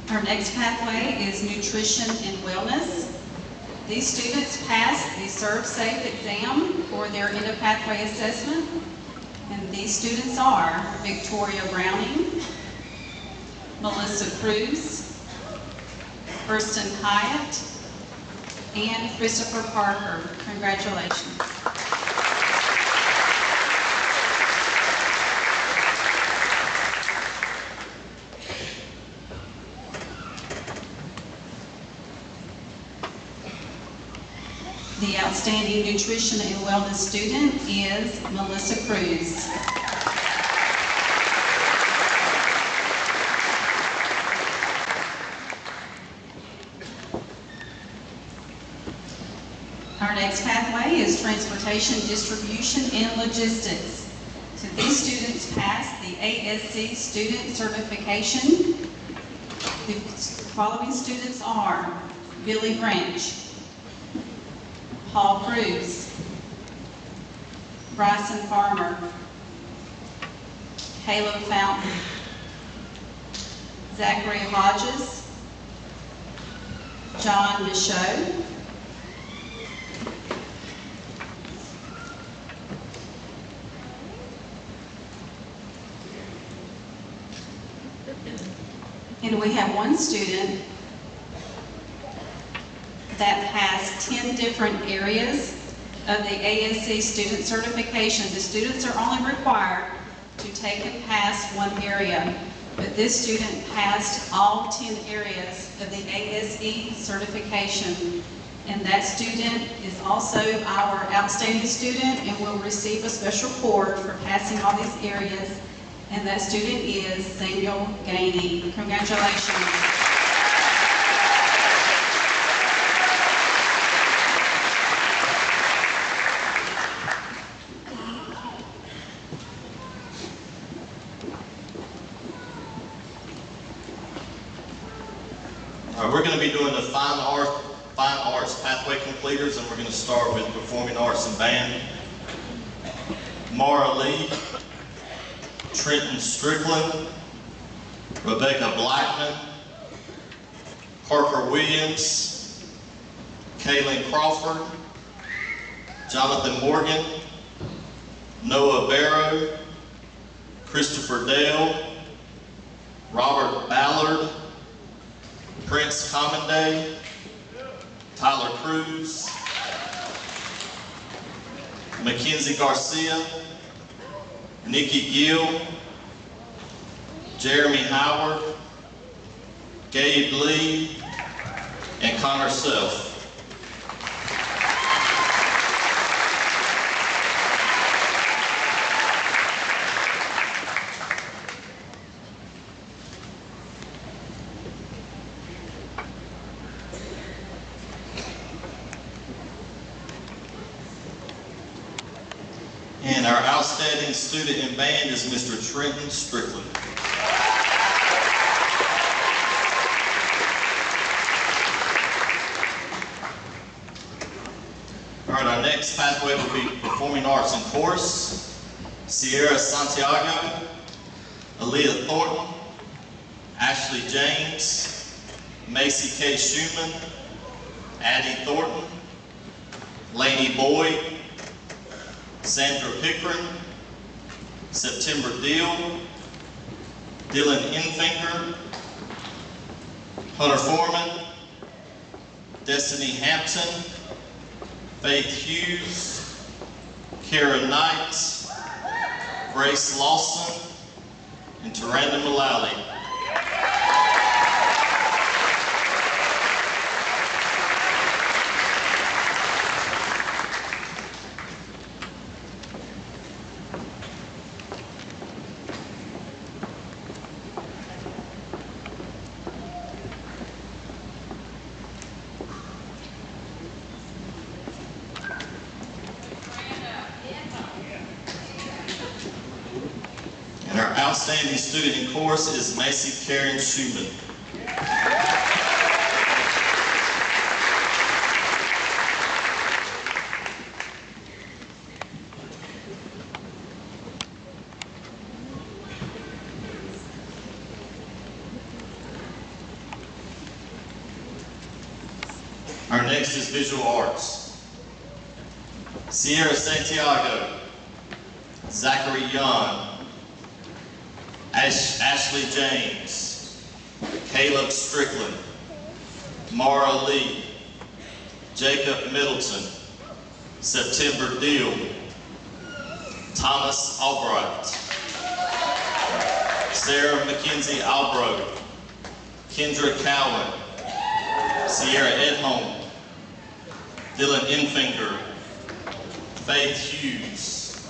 Our next pathway is nutrition and wellness. These students passed the Serve Safe exam for their end of pathway assessment. And these students are Victoria Browning, Melissa Cruz, Kirsten Hyatt, and Christopher Parker. Congratulations. The outstanding nutrition and wellness student is Melissa Cruz. Our next pathway is transportation, distribution, and logistics. So these students passed the ASC student certification. The following students are Billy Branch, Paul Cruz, Bryson Farmer, Caleb Fountain, Zachary Hodges, John Michaud, and we have one student that has 10 different areas of the ASC student certification. The students are only required to take and pass one area, but this student passed all 10 areas of the ASE certification. And that student is also our outstanding student and will receive a special award for passing all these areas. And that student is Samuel Gainey. Congratulations. We're going to be doing the fine arts pathway completers, and we're going to start with performing arts and band. Mara Lee, Trenton Strickland, Rebecca Blackman, Parker Williams, Kaylin Crawford, Jonathan Morgan, Noah Barrow, Christopher Dale, Robert Ballard, Prince Commonday, Tyler Cruz, Mackenzie Garcia, Nikki Gill, Jeremy Howard, Gabe Lee, and Connor Self. And our outstanding student in band is Mr. Trenton Strickland. All right, our next pathway will be performing arts and chorus. Sierra Santiago, Aaliyah Thornton, Ashley James, Macy K. Schumann, Addie Thornton, Lainey Boyd, Sandra Pickering, September Deal, Dylan Infinger, Hunter Foreman, Destiny Hampton, Faith Hughes, Kara Knight, Grace Lawson, and Taranda Mullally. And our outstanding student in chorus is Macy Karen Schumann. Our next is visual arts. Sierra Santiago, Zachary Young, Ashley James, Caleb Strickland, Mara Lee, Jacob Middleton, September Deal, Thomas Albright, Sarah Mackenzie Albro, Kendra Cowan, Sierra Edholm, Dylan Infinger, Faith Hughes,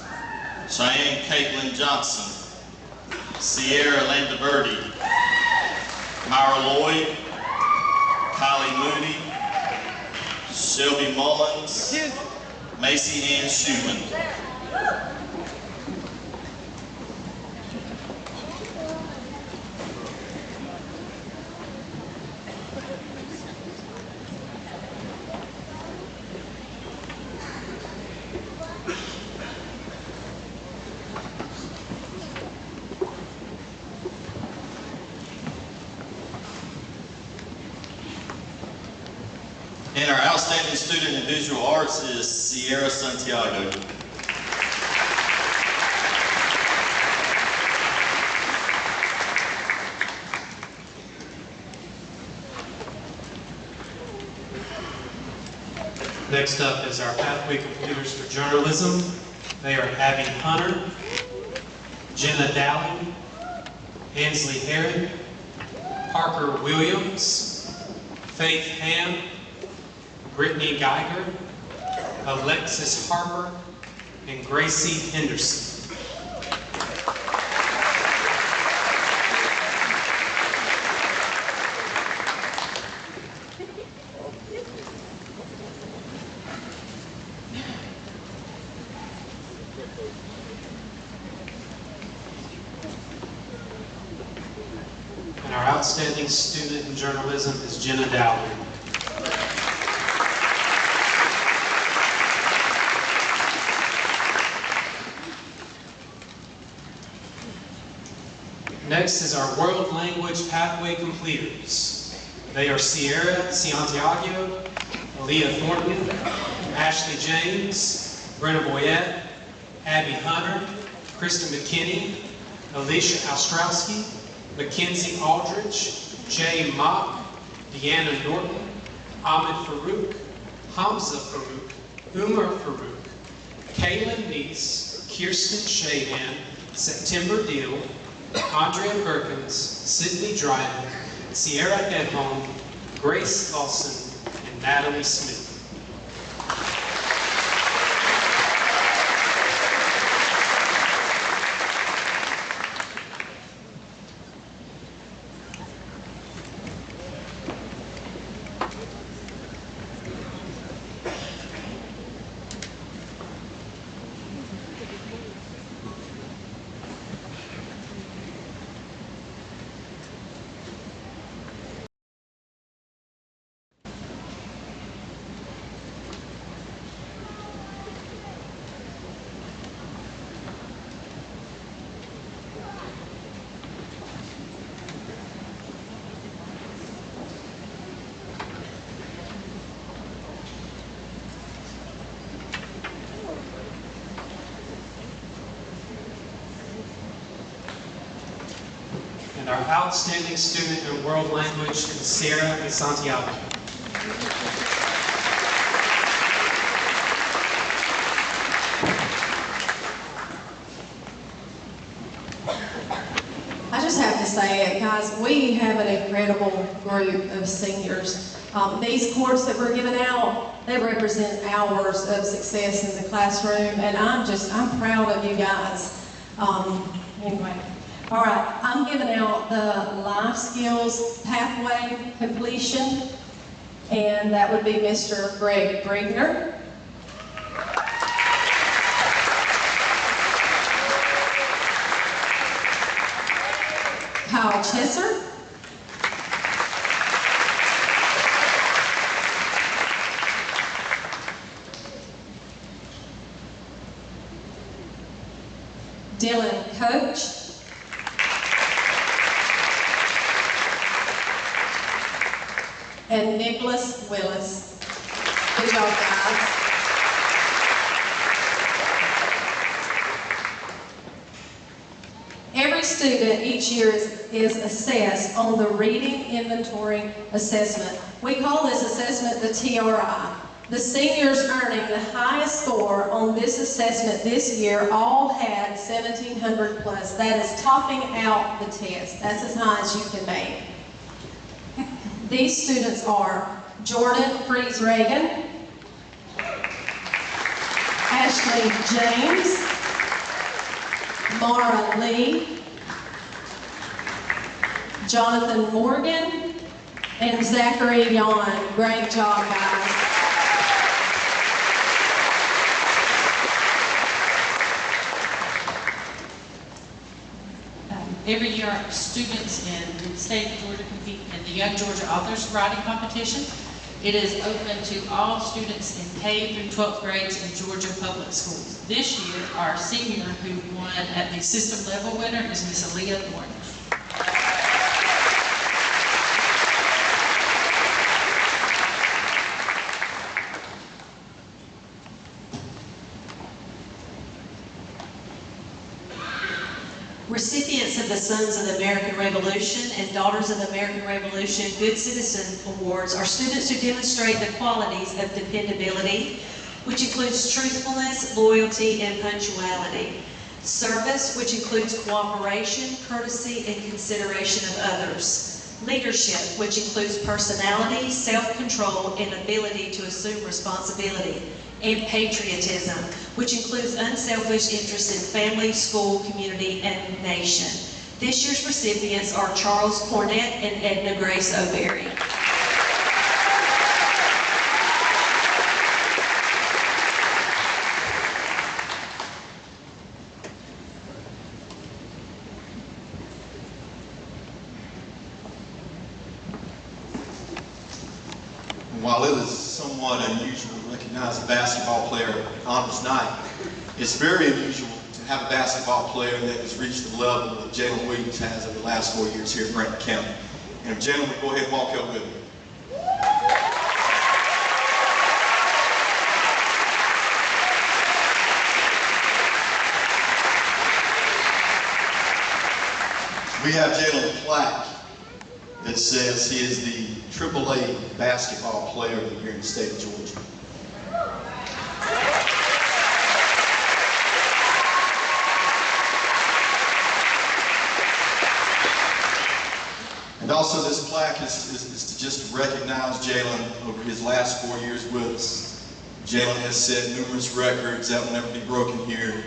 Cheyenne Caitlin Johnson, Sierra Landaverdi, Myra Lloyd, Kylie Moody, Shelby Mullins, Macy Ann Schumann. And our outstanding student in visual arts is Sierra Santiago. Next up is our pathway completers for journalism. They are Abby Hunter, Jenna Dowling, Ansley Herron, Parker Williams, Faith Ham, Brittany Geiger, Alexis Harper, and Gracie Henderson. And our outstanding student in journalism is Jenna Dowling. Next is our world language pathway completers. They are Sierra Santiago, Aaliyah Thornton, Ashley James, Brenna Boyette, Abby Hunter, Krista McKinney, Alicia Ostrowski, Mackenzie Aldridge, Jay Mock, Deanna Norton, Ahmed Farouk, Hamza Farouk, Umar Farouk, Kaylin Neese, Kirsten Shahan, September Deal, Andrea Perkins, Sydney Dryden, Sierra Edholm, Grace Lawson, and Natalie Smith. outstanding student in world language, is Sarah Santiago. I just have to say it, guys, we have an incredible group of seniors. These cards that we're giving out, they represent hours of success in the classroom, and I'm proud of you guys. Anyway, all right, I'm giving out the life skills pathway completion, and that would be Mr. Greg Brigner. Kyle Chesser. Dylan Coach. And Nicholas Willis. Good job, guys. Every student each year is assessed on the Reading Inventory Assessment. We call this assessment the TRI. The seniors earning the highest score on this assessment this year all had 1,700 plus. That is topping out the test. That's as high as you can make. These students are Jordan Freeze Reagan, Ashley James, Mara Lee, Jonathan Morgan, and Zachary Yon. Great job, guys. Every year, students in the state of Georgia compete in the Young Georgia Authors Writing Competition. It is open to all students in K through 12th grades in Georgia public schools. This year, our senior who won at the system level winner is Miss Aaliyah Thorne. Recipients of the Sons of the American Revolution and Daughters of the American Revolution Good Citizen Awards are students who demonstrate the qualities of dependability, which includes truthfulness, loyalty, and punctuality. Service, which includes cooperation, courtesy, and consideration of others. Leadership, which includes personality, self-control, and ability to assume responsibility. And patriotism, which includes unselfish interest in family, school, community, and nation. This year's recipients are Charles Cornett and Edna Grace O'Berry. While it is somewhat unusual to recognize a basketball player at Honors Night, it's very unusual to have a basketball player that has reached the level that Jalen Williams has over the last 4 years here in Brandon County. And Jalen, go ahead and walk up with me. We have Jalen a plaque that says he is the AAA basketball player of the year in the state of Georgia. And also this plaque is to just recognize Jalen over his last 4 years with us. Jalen has set numerous records that will never be broken here.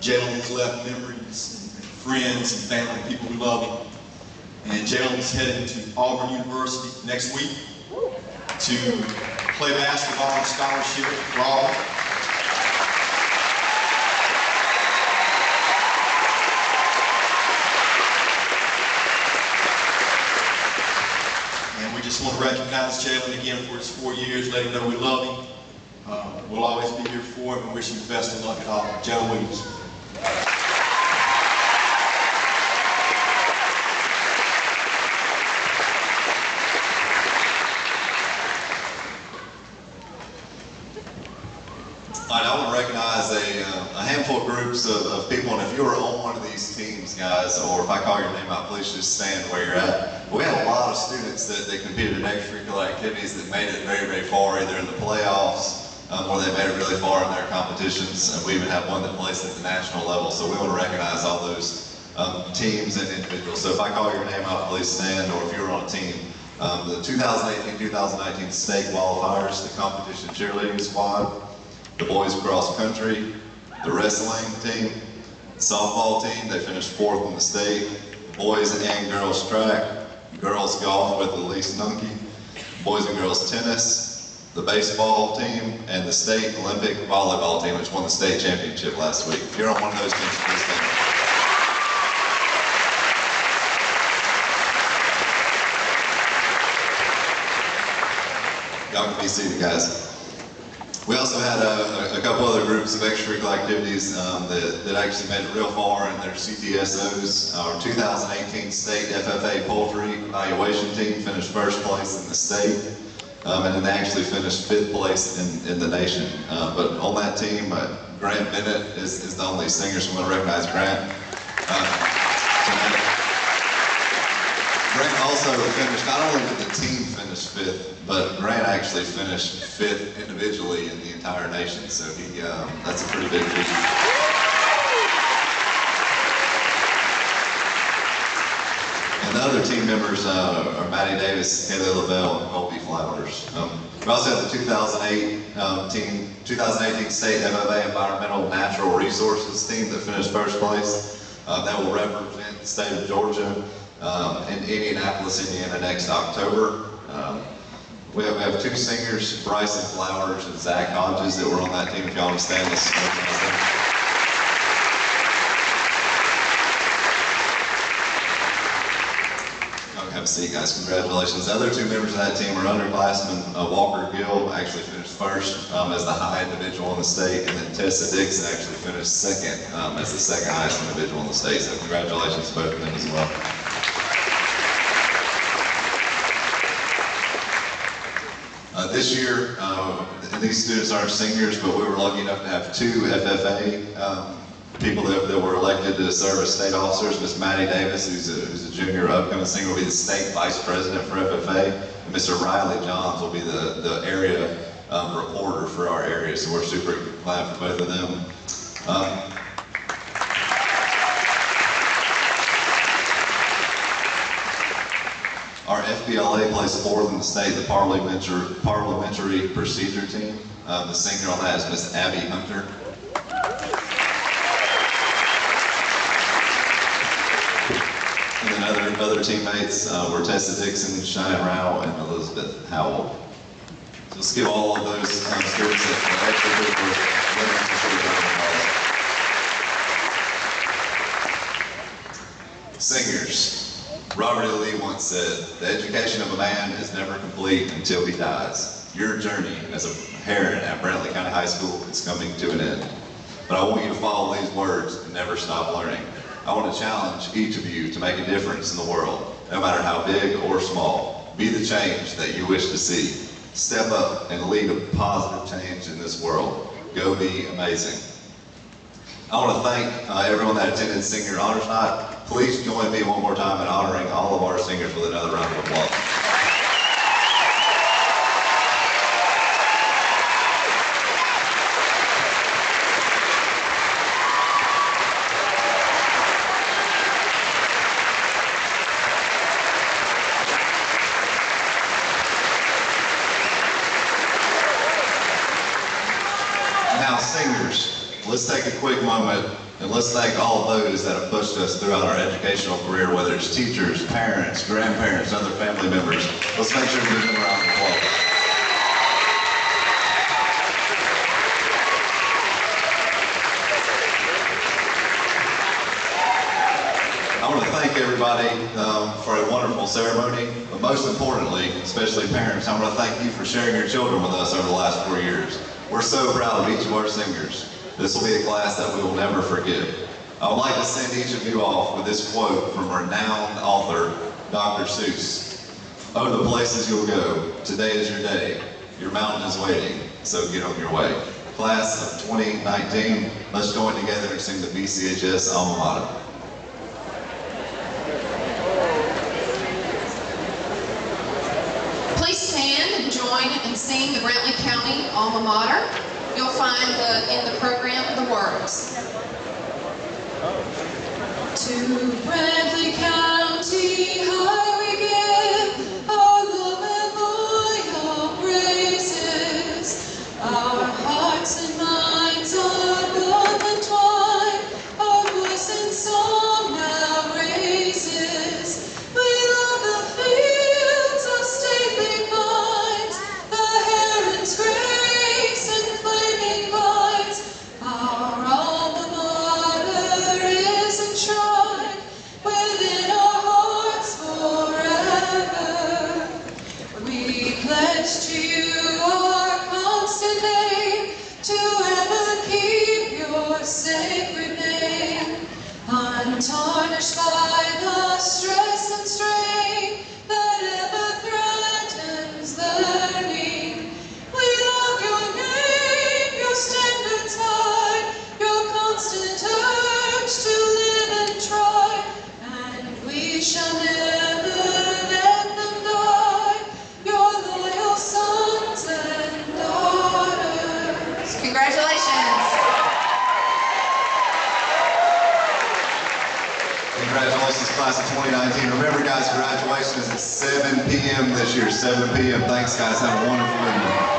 Jalen has left memories and friends and family, people who love him. And Jalen is heading to Auburn University next week to play basketball on scholarship for Auburn. And we just want to recognize Jalen again for his 4 years, let him know we love him. We'll always be here for him and wish him the best of luck at Auburn. Jalen Williams. All right, I want to recognize a handful of girls groups of people, and if you were on one of these teams, guys, or if I call your name out, please just stand where you're at. We had a lot of students that competed in extracurricular activities that made it very, very far, either in the playoffs, or they made it really far in their competitions, and we even have one that placed at the national level, so we want to recognize all those teams and individuals. So if I call your name out, please stand, or if you're on a team. The 2018-2019 state qualifiers, the competition cheerleading squad, the boys cross country, the wrestling team, the softball team, they finished 4th in the state, boys and girls track, girls golf with Elise Nunke, boys and girls tennis, the baseball team, and the state Olympic volleyball team, which won the state championship last week. If you're on one of those teams, please stand up. Y'all can be seated, guys. We also had a couple other groups of extracurricular activities that actually made it real far in their CTSOs. Our 2018 state FFA poultry evaluation team finished 1st place in the state, and then they actually finished 5th place in the nation. But on that team, Grant Bennett is the only singer, so I'm going to recognize Grant tonight. Grant also finished, not only did the team finish 5th, but Grant actually finished 5th individually in the entire nation, so that's a pretty big feat. And the other team members are Maddie Davis, Kaylee Lavelle, and Colby Flowers. We also have the 2018 State FFA Environmental Natural Resources team that finished 1st place. That will represent the state of Georgia in Indianapolis, Indiana next October. We have 2 singers, Bryson Flowers and Zach Hodges, that were on that team. If y'all want to stand, let's recognize them. Y'all have a seat, guys. Congratulations. The other 2 members of that team are underclassmen. Walker Gill actually finished 1st as the high individual in the state, and then Tessa Dixon actually finished 2nd as the 2nd highest individual in the state. So congratulations to both of them as well. This year, these students aren't seniors, but we were lucky enough to have 2 FFA people that were elected to serve as state officers. Miss Maddie Davis, who's a junior upcoming singer, will be the state vice president for FFA, and Mr. Riley Johns will be the area reporter for our area. So we're super glad for both of them. Our FBLA placed 4th in the state, the parliamentary procedure team. The singer on that is Miss Abby Hunter. And then other teammates were Tessa Dixon, Cheyenne Rao, and Elizabeth Howell. So let's give all of those students that actually were winners for singers. Robert E. Lee once said, "The education of a man is never complete until he dies. Your journey as a parent at Brantley County High School is coming to an end. But I want you to follow these words and never stop learning. I want to challenge each of you to make a difference in the world, no matter how big or small. Be the change that you wish to see. Step up and lead a positive change in this world. Go be amazing." I want to thank everyone that attended Senior Honors Night. Please join me one more time in honoring all of our singers with another round of applause. Now, singers, let's take a quick moment and let's thank all of those that have pushed us throughout our educational career, whether it's teachers, parents, grandparents, other family members. Let's make sure to give them a round of applause. I want to thank everybody for a wonderful ceremony, but most importantly, especially parents, I want to thank you for sharing your children with us over the last 4 years. We're so proud of each of our singers. This will be a class that we will never forget. I would like to send each of you off with this quote from renowned author, Dr. Seuss. "Oh, the places you'll go. Today is your day. Your mountain is waiting, so get on your way." Class of 2019, Let's join together and sing the BCHS alma mater. Please stand and join and sing the Brantley County alma mater. You'll find in the program the words. To Brantley County High we give our love and loyal praises. Our hearts and minds are both entwined. Our voice and song now raises. We love the fields of stately pines, the heron's grace and flaming vines. Our alma mater is enshrined within our hearts forever. We pledge to you our constant aim to ever keep your sacred name, untarnished by the stress and strain that ever threatens learning. We love your name, your standards high, your constant urge to live and try, and we shall never let them die, your loyal sons and daughters. Congratulations. Congratulations, class of 2019. Remember, guys, graduation is at 7 p.m. this year, 7 p.m. Thanks, guys. Have a wonderful evening.